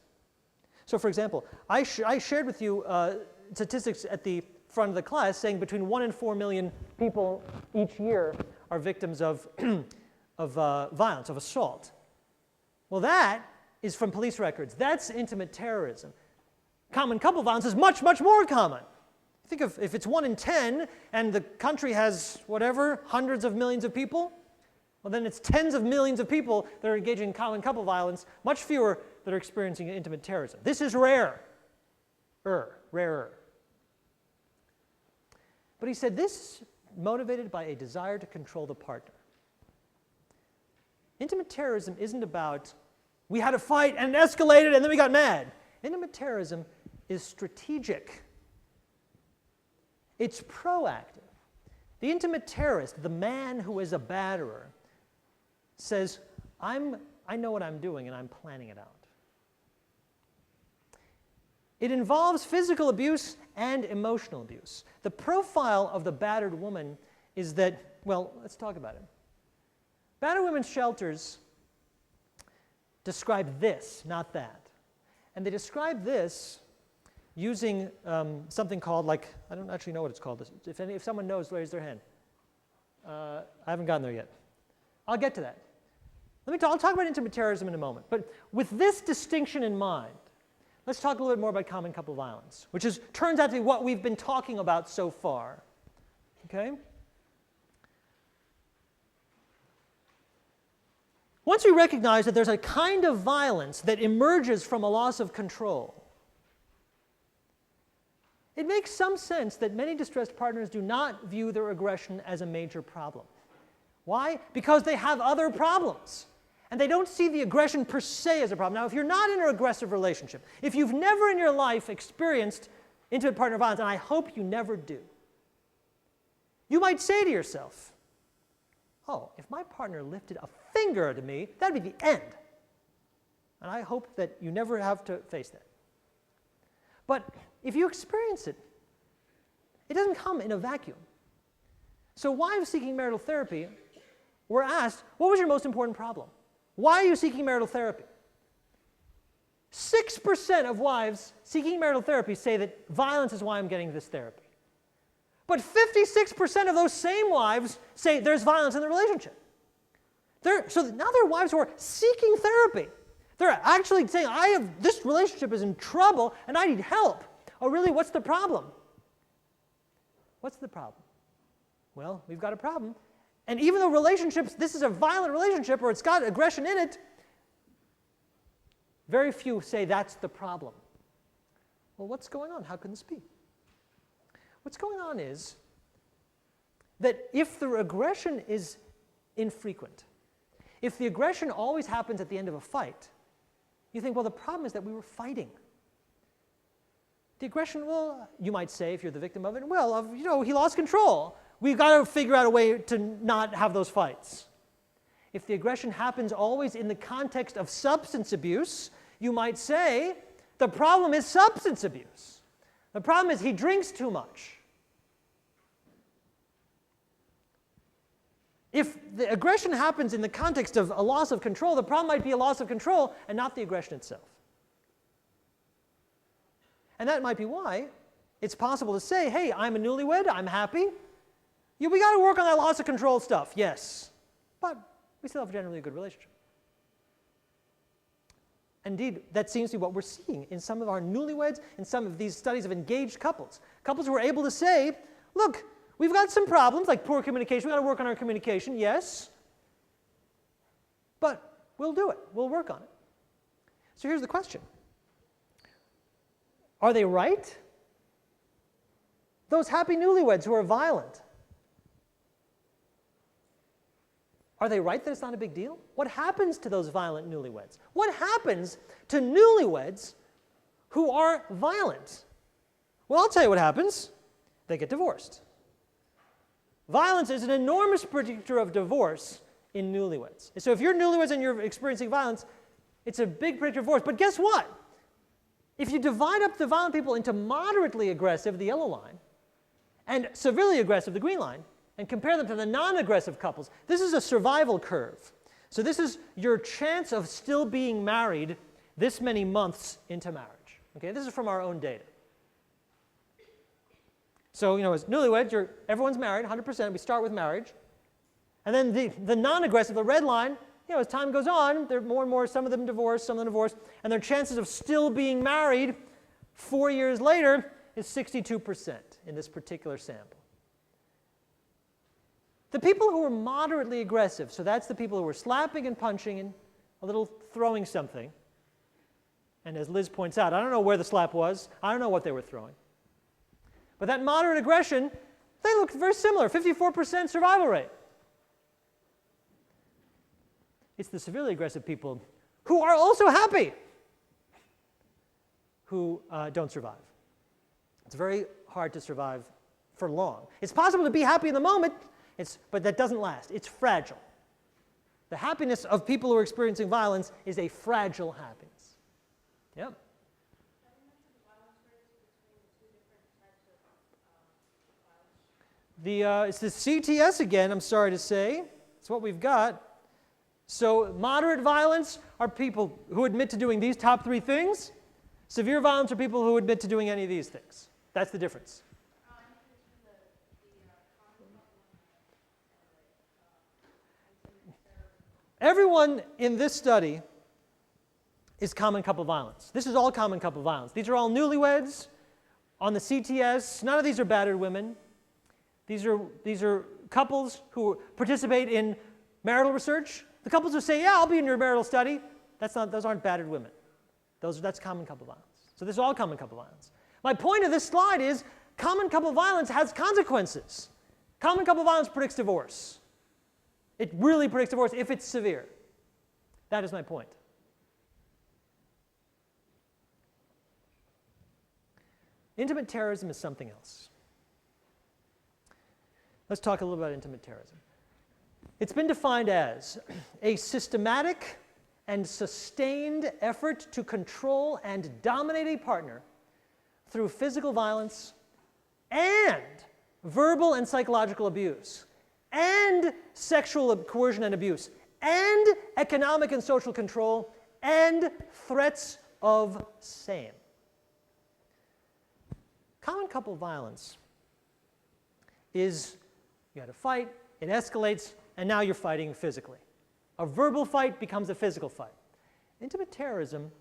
So, for example, I shared with you statistics at the front of the class saying between 1 and 4 million people each year are victims of violence, of assault. Well, that is from police records. That's intimate terrorism. Common couple violence is much, much more common. Think of if it's 1 in 10 and the country has whatever, hundreds of millions of people, well then it's tens of millions of people that are engaging in common couple violence, much fewer that are experiencing intimate terrorism. This is rarer. But he said this is motivated by a desire to control the partner. Intimate terrorism isn't about we had a fight and it escalated and then we got mad. Intimate terrorism is strategic. It's proactive. The intimate terrorist, the man who is a batterer, says, I know what I'm doing and I'm planning it out. It involves physical abuse and emotional abuse. The profile of the battered woman is that, well, let's talk about it. Battered women's shelters describe this, not that. And they describe this using something called, like, I don't actually know what it's called. If someone knows, raise their hand. I haven't gotten there yet. I'll get to that. I'll talk about intimate terrorism in a moment. But with this distinction in mind, let's talk a little bit more about common couple violence, which turns out to be what we've been talking about so far. Okay? Once we recognize that there's a kind of violence that emerges from a loss of control, it makes some sense that many distressed partners do not view their aggression as a major problem. Why? Because they have other problems. And they don't see the aggression per se as a problem. Now, if you're not in an aggressive relationship, if you've never in your life experienced intimate partner violence, and I hope you never do, you might say to yourself, oh, if my partner lifted a finger to me, that'd be the end. And I hope that you never have to face that. But if you experience it, it doesn't come in a vacuum. So wives seeking marital therapy were asked, what was your most important problem? Why are you seeking marital therapy? 6% of wives seeking marital therapy say that violence is why I'm getting this therapy. But 56% of those same wives say there's violence in the relationship. So now there are wives who are seeking therapy. They're actually saying, this relationship is in trouble and I need help. Oh, really? What's the problem? What's the problem? Well, we've got a problem. And even though this is a violent relationship or it's got aggression in it, very few say that's the problem. Well, what's going on? How can this be? What's going on is that if the aggression is infrequent, if the aggression always happens at the end of a fight, you think, well, the problem is that we were fighting. The aggression, well, you might say, if you're the victim of it, well, he lost control. We've got to figure out a way to not have those fights. If the aggression happens always in the context of substance abuse, you might say, the problem is substance abuse. The problem is he drinks too much. If the aggression happens in the context of a loss of control, the problem might be a loss of control and not the aggression itself. And that might be why it's possible to say, hey, I'm a newlywed, I'm happy. Yeah, we got to work on that loss of control stuff, yes. But we still have generally a good relationship. Indeed, that seems to be what we're seeing in some of our newlyweds, in some of these studies of engaged couples. Couples who are able to say, look, we've got some problems, like poor communication. We've got to work on our communication, yes. But we'll do it. We'll work on it. So here's the question. Are they right? Those happy newlyweds who are violent, are they right that it's not a big deal? What happens to those violent newlyweds? What happens to newlyweds who are violent? Well, I'll tell you what happens. They get divorced. Violence is an enormous predictor of divorce in newlyweds. So if you're newlyweds and you're experiencing violence, it's a big predictor of divorce. But guess what? If you divide up the violent people into moderately aggressive, the yellow line, and severely aggressive, the green line, and compare them to the non-aggressive couples, this is a survival curve. So this is your chance of still being married this many months into marriage. Okay, this is from our own data. So, as newlyweds, everyone's married, 100%. We start with marriage. And then the non-aggressive, the red line, as time goes on, they're more and more, some of them divorced, some of them divorced, and their chances of still being married 4 years later is 62% in this particular sample. The people who were moderately aggressive, so that's the people who were slapping and punching and a little throwing something. And as Liz points out, I don't know where the slap was. I don't know what they were throwing. But that moderate aggression, they looked very similar, 54% survival rate. It's the severely aggressive people who are also happy who don't survive. It's very hard to survive for long. It's possible to be happy in the moment, but that doesn't last. It's fragile. The happiness of people who are experiencing violence is a fragile happiness. Yep. It's the CTS again, I'm sorry to say. It's what we've got. So moderate violence are people who admit to doing these top 3 things. Severe violence are people who admit to doing any of these things. That's the difference. Everyone in this study is common couple violence. This is all common couple violence. These are all newlyweds on the CTS. None of these are battered women. These are couples who participate in marital research. The couples who say, yeah, I'll be in your marital study, those aren't battered women. That's common couple violence. So this is all common couple violence. My point of this slide is common couple violence has consequences. Common couple violence predicts divorce. It really predicts divorce if it's severe. That is my point. Intimate terrorism is something else. Let's talk a little about intimate terrorism. It's been defined as a systematic and sustained effort to control and dominate a partner through physical violence and verbal and psychological abuse and sexual coercion and abuse and economic and social control and threats of same. Common couple violence is you had a fight, it escalates, and now you're fighting physically. A verbal fight becomes a physical fight. Intimate terrorism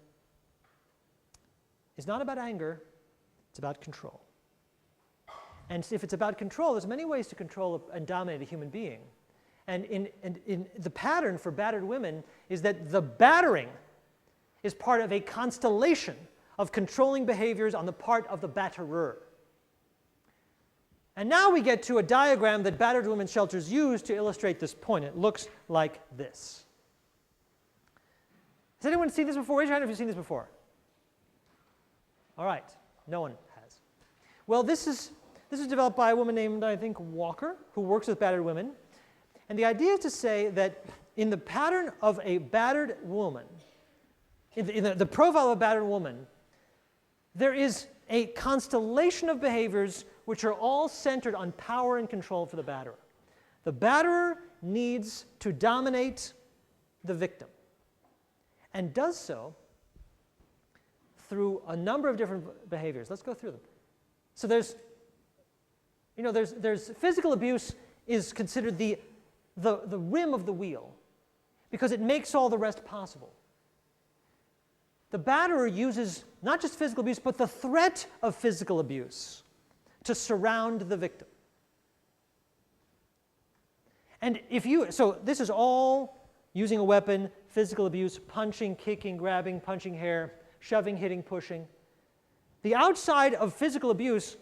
is not about anger, it's about control. And if it's about control, there's many ways to control and dominate a human being. And in the pattern for battered women is that the battering is part of a constellation of controlling behaviors on the part of the batterer. And now we get to a diagram that battered women's shelters use to illustrate this point. It looks like this. Has anyone seen this before? Raise your hand if you've seen this before. All right, no one has. Well, this is developed by a woman named, I think, Walker, who works with battered women. And the idea is to say that in the pattern of a battered woman, in the profile of a battered woman, there is a constellation of behaviors which are all centered on power and control for the batterer. The batterer needs to dominate the victim and does so through a number of different behaviors. Let's go through them. So there's physical abuse is considered the rim of the wheel because it makes all the rest possible. The batterer uses not just physical abuse, but the threat of physical abuse to surround the victim. And so this is all using a weapon, physical abuse, punching, kicking, grabbing, punching hair, shoving, hitting, pushing. The outside of physical abuse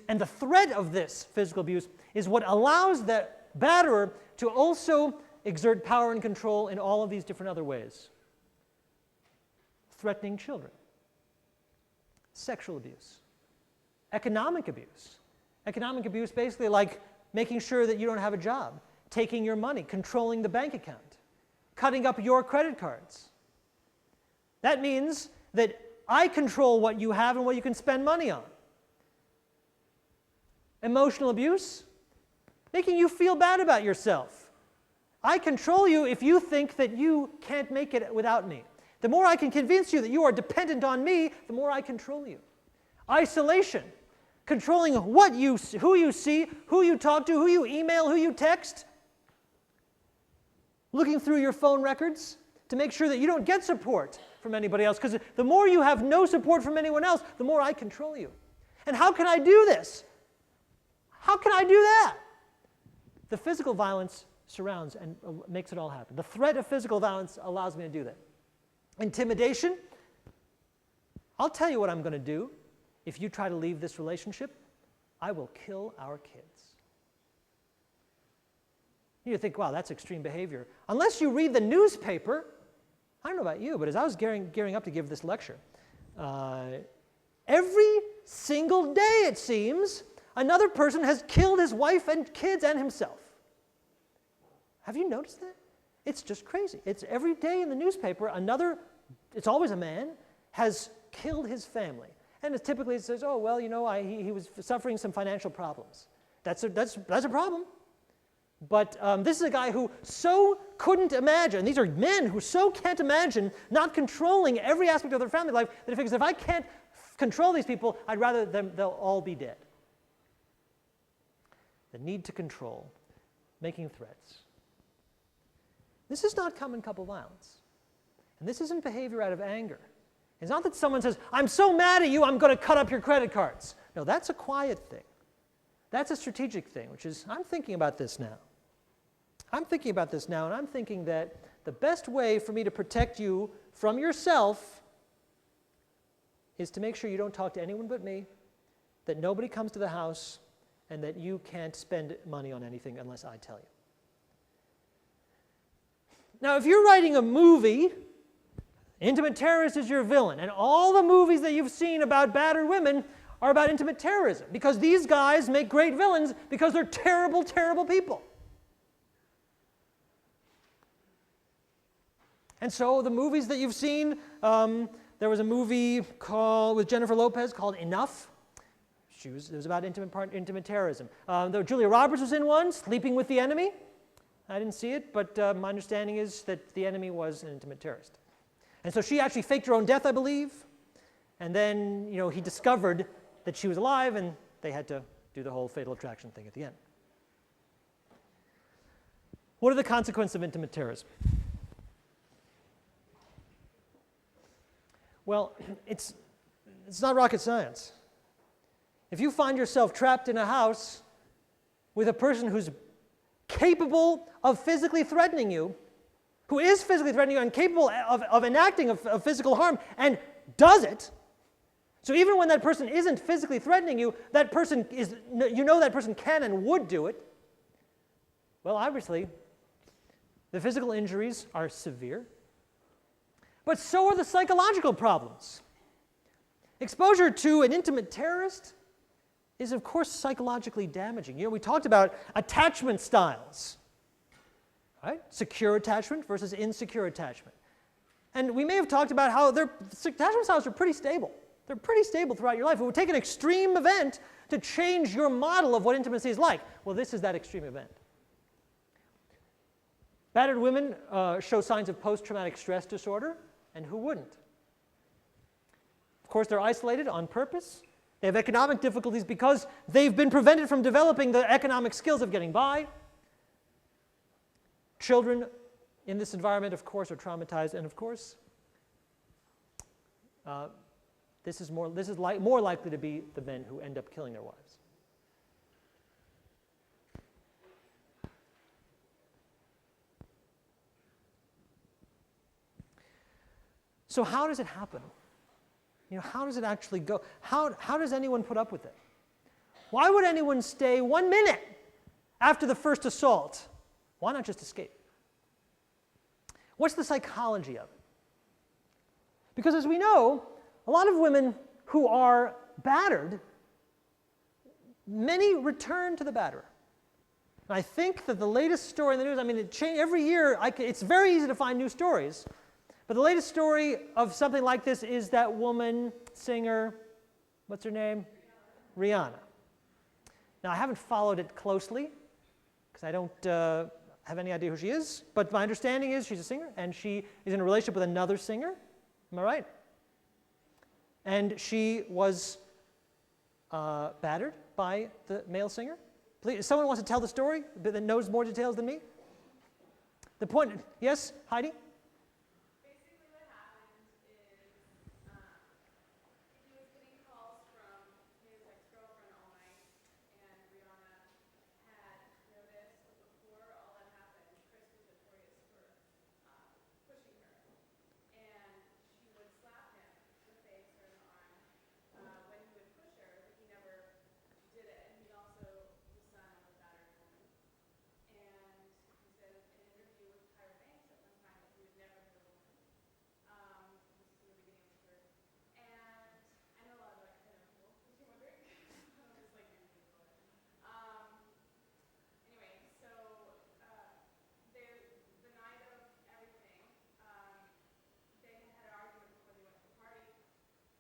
and the threat of this physical abuse is what allows the batterer to also exert power and control in all of these different other ways. Threatening children, sexual abuse, economic abuse. Economic abuse basically like making sure that you don't have a job, taking your money, controlling the bank account, cutting up your credit cards. That means that I control what you have and what you can spend money on. Emotional abuse, making you feel bad about yourself. I control you if you think that you can't make it without me. The more I can convince you that you are dependent on me, the more I control you. Isolation, controlling who you see, who you talk to, who you email, who you text. looking through your phone records to make sure that you don't get support from anybody else, because the more you have no support from anyone else, the more I control you. And how can I do this? How can I do that? The physical violence surrounds and makes it all happen. The threat of physical violence allows me to do that. Intimidation, I'll tell you what I'm going to do. If you try to leave this relationship, I will kill our kids. You think, wow, that's extreme behavior. Unless you read the newspaper, I don't know about you, but as I was gearing up to give this lecture, every single day, it seems, another person has killed his wife and kids and himself. Have you noticed that? It's just crazy. It's every day in the newspaper, it's always a man, has killed his family. And it says, oh, well, you know, he was suffering some financial problems. That's a problem. But this is a guy who so couldn't imagine, these are men who so can't imagine not controlling every aspect of their family life that he figures, if I can't control these people, I'd rather they'll all be dead. The need to control, making threats. This is not common couple violence. And this isn't behavior out of anger. It's not that someone says, I'm so mad at you, I'm going to cut up your credit cards. No, that's a quiet thing. That's a strategic thing, which is, I'm thinking about this now. I'm thinking about this now, and I'm thinking that the best way for me to protect you from yourself is to make sure you don't talk to anyone but me, that nobody comes to the house, and that you can't spend money on anything unless I tell you. Now, if you're writing a movie, intimate terrorist is your villain, and all the movies that you've seen about battered women are about intimate terrorism, because these guys make great villains because they're terrible, terrible people. And so the movies that you've seen, there was a movie with Jennifer Lopez called Enough. It was about intimate terrorism. Julia Roberts was in one, Sleeping with the Enemy. I didn't see it, but my understanding is that the enemy was an intimate terrorist. And so she actually faked her own death, I believe. And then, you know, he discovered that she was alive, and they had to do the whole fatal attraction thing at the end. What are the consequences of intimate terrorism? Well, it's not rocket science. If you find yourself trapped in a house with a person who's capable of physically threatening you, who is physically threatening you and capable of enacting of physical harm, and does it, so even when that person isn't physically threatening you, that person that person can and would do it, well, obviously, the physical injuries are severe, but so are the psychological problems. Exposure to an intimate terrorist is, of course, psychologically damaging. You know, we talked about attachment styles, right? Secure attachment versus insecure attachment. And we may have talked about how their attachment styles are pretty stable. They're pretty stable throughout your life. It would take an extreme event to change your model of what intimacy is like. Well, this is that extreme event. Battered women show signs of post-traumatic stress disorder, and who wouldn't? Of course, they're isolated on purpose. They have economic difficulties because they've been prevented from developing the economic skills of getting by. Children in this environment, of course, are traumatized, and of course, this is more likely to be the men who end up killing their wives. So how does it happen? You know, how does it actually go? How does anyone put up with it? Why would anyone stay 1 minute after the first assault? Why not just escape? What's the psychology of it? Because as we know, a lot of women who are battered, many return to the batterer. And I think that the latest story in the news, I mean, every year, it's very easy to find new stories. But the latest story of something like this is that woman, singer, what's her name? Rihanna. Now, I haven't followed it closely because I don't have any idea who she is. But my understanding is she's a singer, and she is in a relationship with another singer. Am I right? And she was battered by the male singer. Please, if someone wants to tell the story that knows more details than me? The point, yes, Heidi? Basically what happened is he was getting calls from his ex-girlfriend all night, and Rihanna had noticed before all that happened, Chris was notorious for pushing her, and she would slap him in the face or in the arm when he would push her, but he never did it. And he's also the son of a battered woman. And he said in an interview with Tyra Banks at one time that he would never hit a woman. This is in the beginning of the third. And I know a lot about Pinocchio, if you're wondering. I'm just like really people. Anyway, so the night of everything, they had had an argument before they went to the party.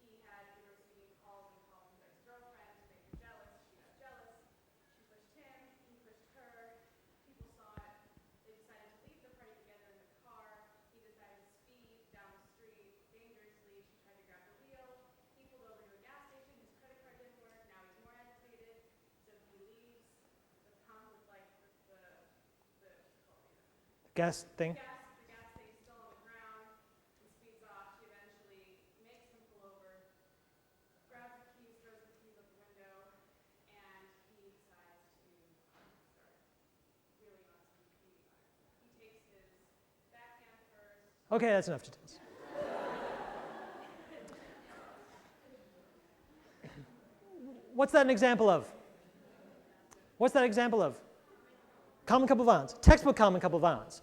He had been receiving calls and calling his ex-girlfriend to make her jealous. She got jealous. She pushed him. He pushed her. People saw it. They decided to leave the party together in the car. He decided to speed down the street dangerously. She tried to grab the wheel. He pulled over to a gas station. His credit card didn't work. Now he's more agitated. So he leaves the pump with like Gas thing? the gas thing is still on the ground. He speeds off. She eventually makes him pull over, grabs the keys, throws the keys out the window, and he decides to start really on some beating on her. He takes his backhand first. Okay, that's enough details. What's that an example of? What's that example of? Common couple violence. Textbook common couple violence.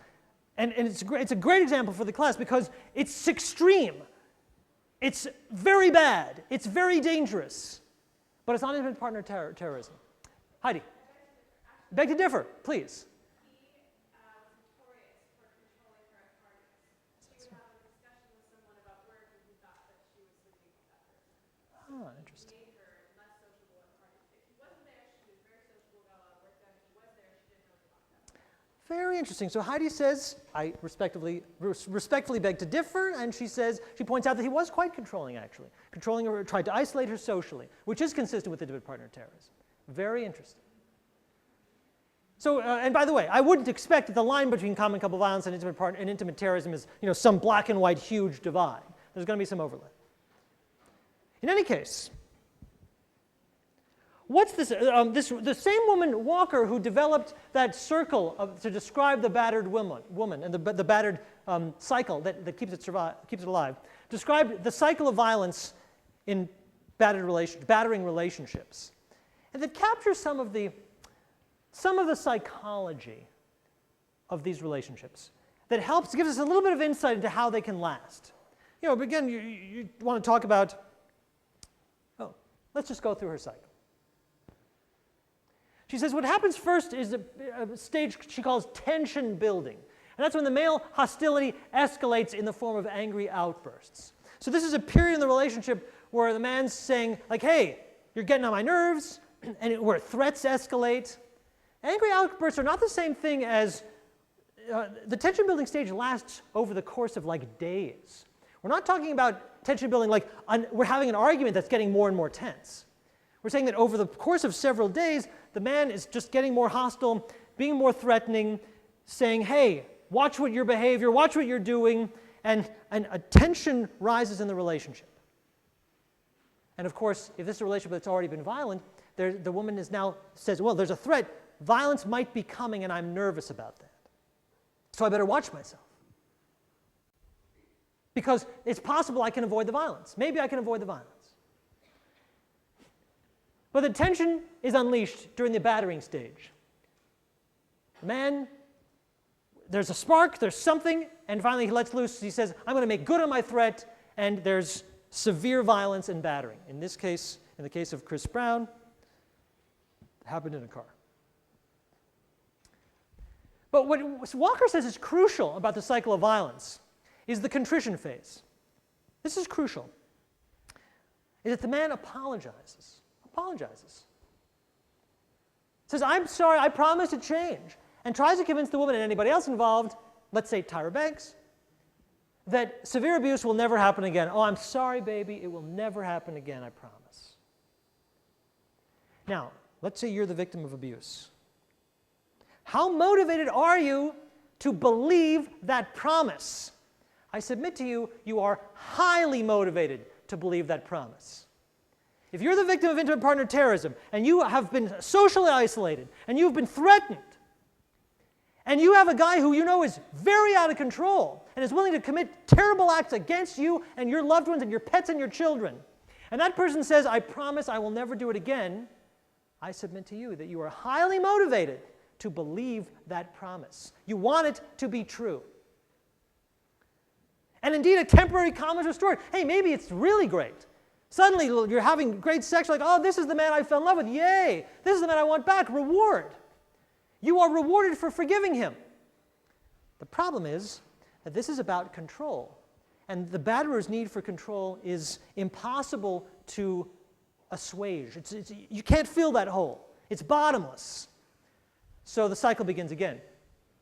And it's a great example for the class because it's extreme. It's very bad. It's very dangerous. But it's not intimate partner terrorism. Heidi. Beg to differ, please. He was notorious for controlling her at parties. She would have a discussion with someone about work and he thought that she was sleeping with that person. Oh, interesting. Made her less sociable at parties. If he wasn't there, she was very sociable, got a lot of work done. If he was there, she didn't really talk that much. Very interesting. So Heidi says, I respectfully beg to differ, and she points out that he was quite controlling, actually. Controlling her, tried to isolate her socially, which is consistent with intimate partner terrorism. Very interesting. So, and by the way, I wouldn't expect that the line between common couple violence and intimate terrorism is, some black and white huge divide. There's going to be some overlap. In any case, what's this? The same woman, Walker, who developed that circle to describe the battered woman and the battered cycle that keeps it alive, described the cycle of violence in battering relationships, and that captures some of the psychology of these relationships. That gives us a little bit of insight into how they can last. Again, you want to talk about. Let's just go through her cycle. She says what happens first is a stage she calls tension building. And that's when the male hostility escalates in the form of angry outbursts. So this is a period in the relationship where the man's saying, like, hey, you're getting on my nerves, and where threats escalate. Angry outbursts are not the same thing as the tension building stage lasts over the course of like days. We're not talking about tension building like we're having an argument that's getting more and more tense. We're saying that over the course of several days, the man is just getting more hostile, being more threatening, saying, hey, watch what your behavior, watch what you're doing, and a tension rises in the relationship. And of course, if this is a relationship that's already been violent, the woman says, well, there's a threat, violence might be coming and I'm nervous about that. So I better watch myself. Because it's possible I can avoid the violence. Maybe I can avoid the violence. But the tension is unleashed during the battering stage. The man, there's a spark, there's something, and finally he lets loose. He says, I'm going to make good on my threat, and there's severe violence and battering. In this case, in the case of Chris Brown, it happened in a car. But what Walker says is crucial about the cycle of violence is the contrition phase. This is crucial. Is that the man apologizes. Says, I'm sorry, I promise to change. And tries to convince the woman and anybody else involved, let's say Tyra Banks, that severe abuse will never happen again. Oh, I'm sorry, baby, it will never happen again, I promise. Now, let's say you're the victim of abuse. How motivated are you to believe that promise. I submit to you, you are highly motivated to believe that promise. If you're the victim of intimate partner terrorism, and you have been socially isolated, and you've been threatened, and you have a guy who you know is very out of control and is willing to commit terrible acts against you and your loved ones and your pets and your children, and that person says, I promise I will never do it again, I submit to you that you are highly motivated to believe that promise. You want it to be true. And indeed, a temporary calm is restored. Hey, maybe it's really great. Suddenly, you're having great sex, like, oh, this is the man I fell in love with. Yay! This is the man I want back. Reward. You are rewarded for forgiving him. The problem is that this is about control. And the batterer's need for control is impossible to assuage. You can't fill that hole. It's bottomless. So the cycle begins again.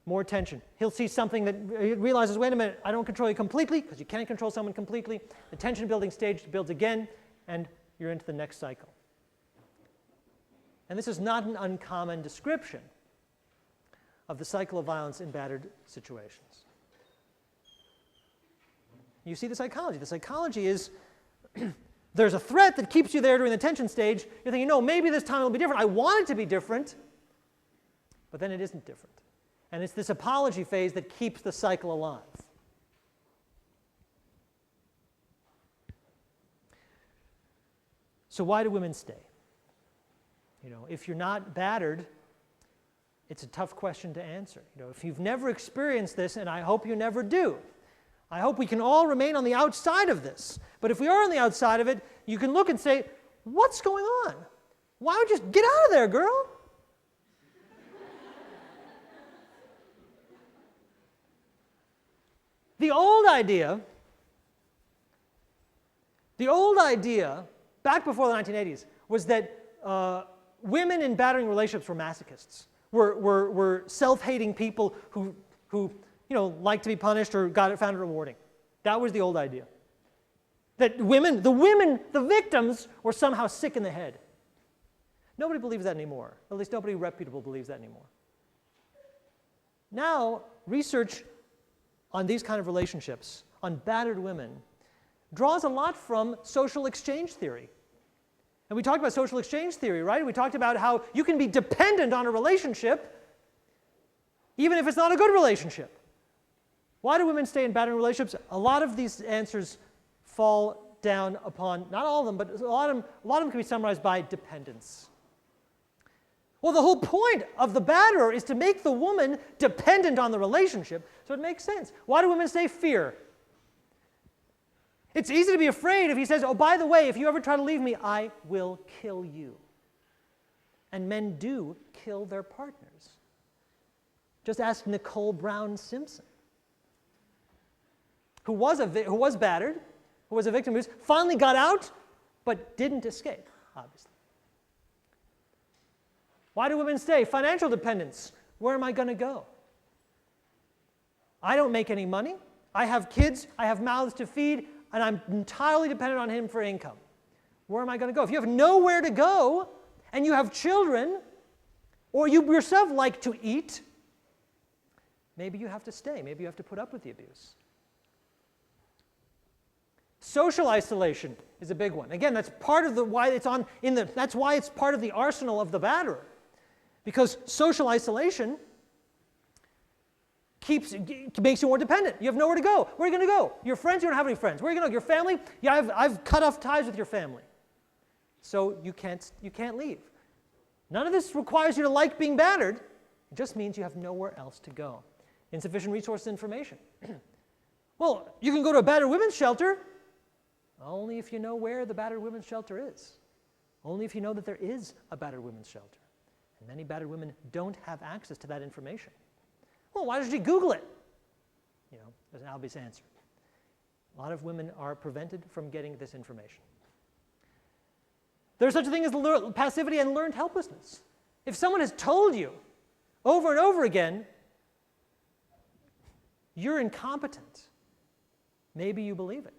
More tension. He'll see something that he realizes, wait a minute, I don't control you completely, because you can't control someone completely. The tension building stage builds again, and you're into the next cycle. And this is not an uncommon description of the cycle of violence in battered situations. You see the psychology. The psychology is there's a threat that keeps you there during the tension stage. You're thinking, no, maybe this time it'll be different. I want it to be different, but then it isn't different. And it's this apology phase that keeps the cycle alive. So why do women stay? You know, if you're not battered, it's a tough question to answer. You know, if you've never experienced this, and I hope you never do, I hope we can all remain on the outside of this. But if we are on the outside of it, you can look and say, what's going on? Why don't you just get out of there, girl? The old idea, back before the 1980s, was that women in battering relationships were masochists, were self-hating people who you know, liked to be punished or found it rewarding. That was the old idea. That the victims, were somehow sick in the head. Nobody believes that anymore. At least nobody reputable believes that anymore. Now, research on these kind of relationships, on battered women, draws a lot from social exchange theory. And we talked about social exchange theory, right? We talked about how you can be dependent on a relationship even if it's not a good relationship. Why do women stay in battered relationships? A lot of these answers fall down upon, not all of them, but a lot of them can be summarized by dependence. Well, the whole point of the batterer is to make the woman dependent on the relationship, so it makes sense. Why do women stay? Fear. It's easy to be afraid if he says, oh, by the way, if you ever try to leave me, I will kill you. And men do kill their partners. Just ask Nicole Brown Simpson, who was battered, who was a victim of abuse, finally got out, but didn't escape, obviously. Why do women stay? Financial dependence. Where am I going to go? I don't make any money. I have kids. I have mouths to feed. And I'm entirely dependent on him for income. Where am I going to go? If you have nowhere to go, and you have children, or you yourself like to eat, maybe you have to stay. Maybe you have to put up with the abuse. Social isolation is a big one. Again, that's part of that's why it's part of the arsenal of the batterer. Because social isolation makes you more dependent. You have nowhere to go. Where are you going to go? Your friends, you don't have any friends. Where are you going to go? Your family? Yeah, I've cut off ties with your family. So you can't leave. None of this requires you to like being battered. It just means you have nowhere else to go. Insufficient resources, information. Well, you can go to a battered women's shelter only if you know where the battered women's shelter is. Only if you know that there is a battered women's shelter. And many battered women don't have access to that information. Well, why don't you Google it? You know, there's an obvious answer. A lot of women are prevented from getting this information. There's such a thing as passivity and learned helplessness. If someone has told you over and over again, you're incompetent, maybe you believe it.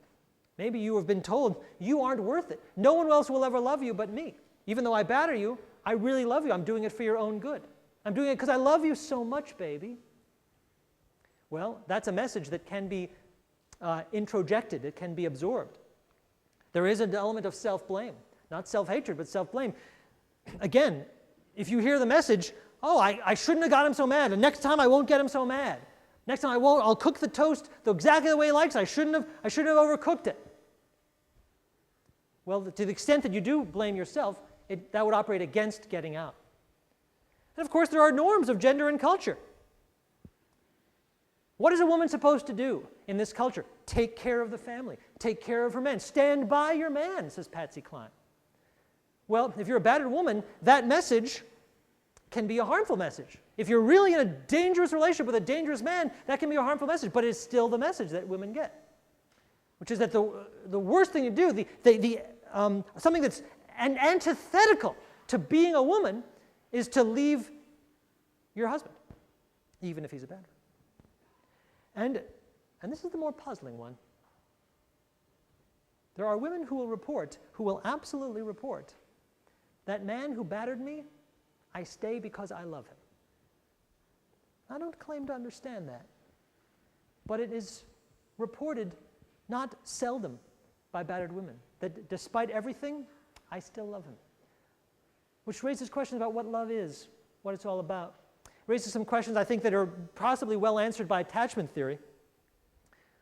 Maybe you have been told you aren't worth it. No one else will ever love you but me. Even though I batter you, I really love you. I'm doing it for your own good. I'm doing it because I love you so much, baby. Well, that's a message that can be introjected, it can be absorbed. There is an element of self-blame, not self-hatred, but self-blame. Again, if you hear the message, oh, I shouldn't have got him so mad, and next time I won't get him so mad. Next time I'll cook the toast exactly the way he likes. I shouldn't have overcooked it. Well, to the extent that you do blame yourself, that would operate against getting out. And of course, there are norms of gender and culture. What is a woman supposed to do in this culture? Take care of the family. Take care of her man. Stand by your man, says Patsy Cline. Well, if you're a battered woman, that message can be a harmful message. If you're really in a dangerous relationship with a dangerous man, that can be a harmful message, but it's still the message that women get, which is that the worst thing to do, something that's antithetical to being a woman, is to leave your husband, even if he's a batterer. And this is the more puzzling one. There are women who will absolutely report, that man who battered me, I stay because I love him. I don't claim to understand that, but it is reported not seldom by battered women, that despite everything, I still love him. Which raises questions about what love is, what it's all about. Raises some questions I think that are possibly well answered by attachment theory,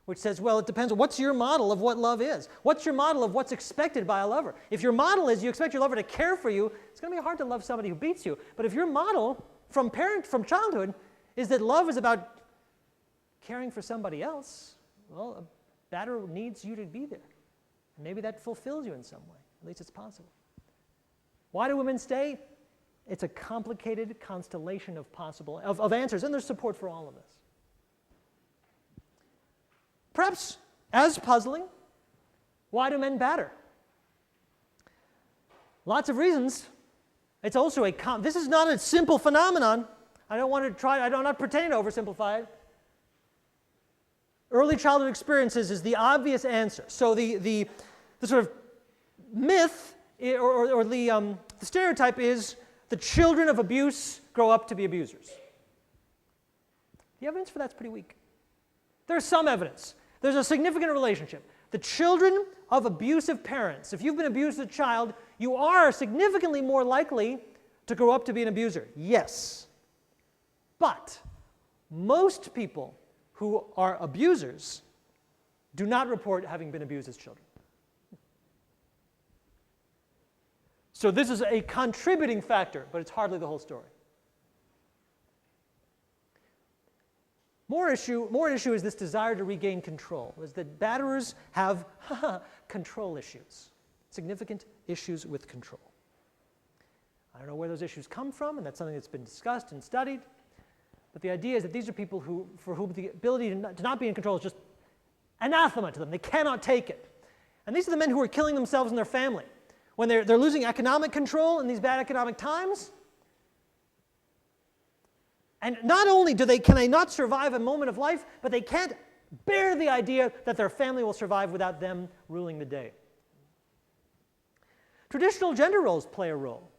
which says, well, it depends on what's your model of what love is. What's your model of what's expected by a lover? If your model is you expect your lover to care for you, it's going to be hard to love somebody who beats you. But if your model from childhood is that love is about caring for somebody else, well, a batterer needs you to be there. And maybe that fulfills you in some way. At least it's possible. Why do women stay? It's a complicated constellation of answers, and there's support for all of this. Perhaps as puzzling, why do men batter? Lots of reasons. It's also this is not a simple phenomenon. I'm not pretending to oversimplify it. Early childhood experiences is the obvious answer. So the sort of myth or the stereotype is the children of abuse grow up to be abusers. The evidence for that's pretty weak. There's some evidence. There's a significant relationship. The children of abusive parents, if you've been abused as a child, you are significantly more likely to grow up to be an abuser. Yes. But most people who are abusers do not report having been abused as children. So this is a contributing factor, but it's hardly the whole story. More issue is this desire to regain control, is that batterers have control issues, significant issues with control. I don't know where those issues come from, and that's something that's been discussed and studied, but the idea is that these are people for whom the ability to not be in control is just anathema to them. They cannot take it. And these are the men who are killing themselves and their family. When they're losing economic control in these bad economic times, and not only can they not survive a moment of life, but they can't bear the idea that their family will survive without them ruling the day. Traditional gender roles play a role.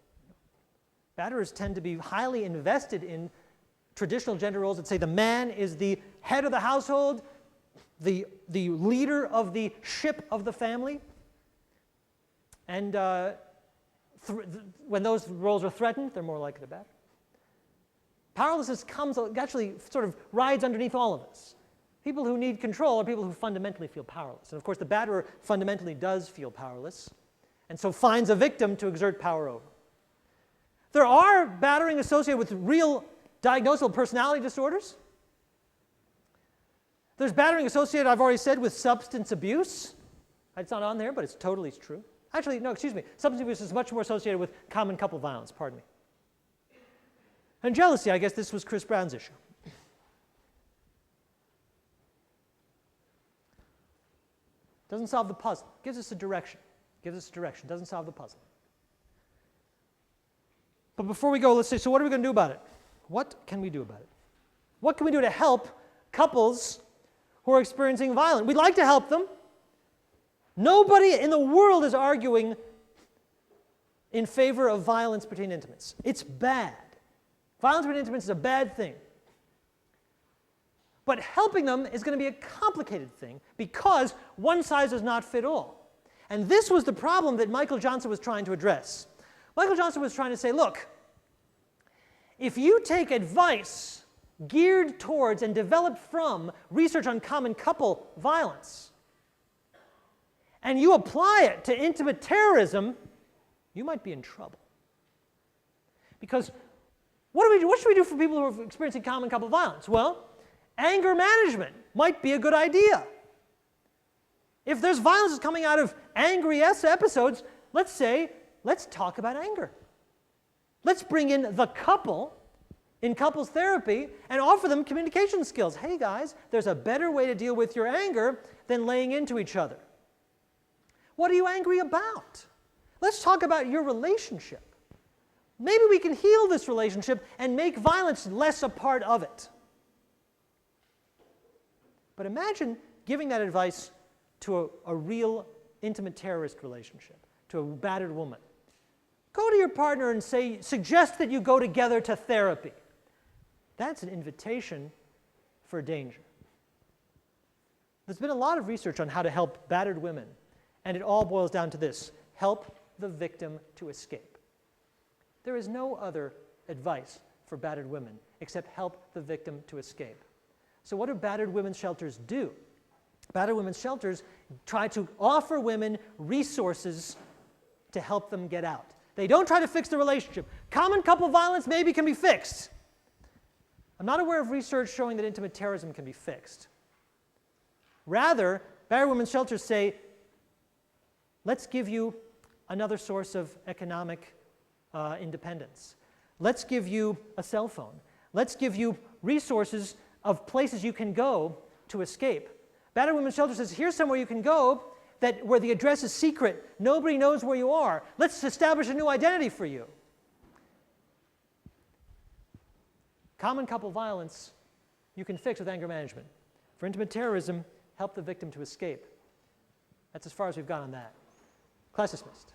Batterers tend to be highly invested in traditional gender roles that say the man is the head of the household, the leader of the ship of the family. And when those roles are threatened, they're more likely to batter. Powerlessness actually sort of rides underneath all of this. People who need control are people who fundamentally feel powerless. And of course, the batterer fundamentally does feel powerless, and so finds a victim to exert power over. There are battering associated with real diagnosable personality disorders. There's battering associated, I've already said, with substance abuse. It's not on there, but it's totally true. Actually, no, excuse me. Substance abuse is much more associated with common couple violence, pardon me. And jealousy, I guess this was Chris Brown's issue. Doesn't solve the puzzle. Gives us a direction. Doesn't solve the puzzle. But before we go, let's say, so what are we going to do about it? What can we do about it? What can we do to help couples who are experiencing violence? We'd like to help them. Nobody in the world is arguing in favor of violence between intimates. It's bad. Violence between intimates is a bad thing. But helping them is going to be a complicated thing because one size does not fit all. And this was the problem that Michael Johnson was trying to address. Michael Johnson was trying to say, look, if you take advice geared towards and developed from research on common couple violence, and you apply it to intimate terrorism, you might be in trouble. Because what should we do for people who are experiencing common couple violence? Well, anger management might be a good idea. If there's violence that's coming out of angry episodes, let's talk about anger. Let's bring in the couple in couples therapy and offer them communication skills. Hey guys, there's a better way to deal with your anger than laying into each other. What are you angry about? Let's talk about your relationship. Maybe we can heal this relationship and make violence less a part of it. But imagine giving that advice to a real intimate terrorist relationship, to a battered woman. Go to your partner and suggest that you go together to therapy. That's an invitation for danger. There's been a lot of research on how to help battered women, and it all boils down to this: help the victim to escape. There is no other advice for battered women except help the victim to escape. So what do battered women's shelters do? Battered women's shelters try to offer women resources to help them get out. They don't try to fix the relationship. Common couple violence maybe can be fixed. I'm not aware of research showing that intimate terrorism can be fixed. Rather, battered women's shelters say, let's give you another source of economic independence. Let's give you a cell phone. Let's give you resources of places you can go to escape. Battered women's shelter says, here's somewhere you can go where the address is secret. Nobody knows where you are. Let's establish a new identity for you. Common couple violence you can fix with anger management. For intimate terrorism, help the victim to escape. That's as far as we've gone on that. Class dismissed.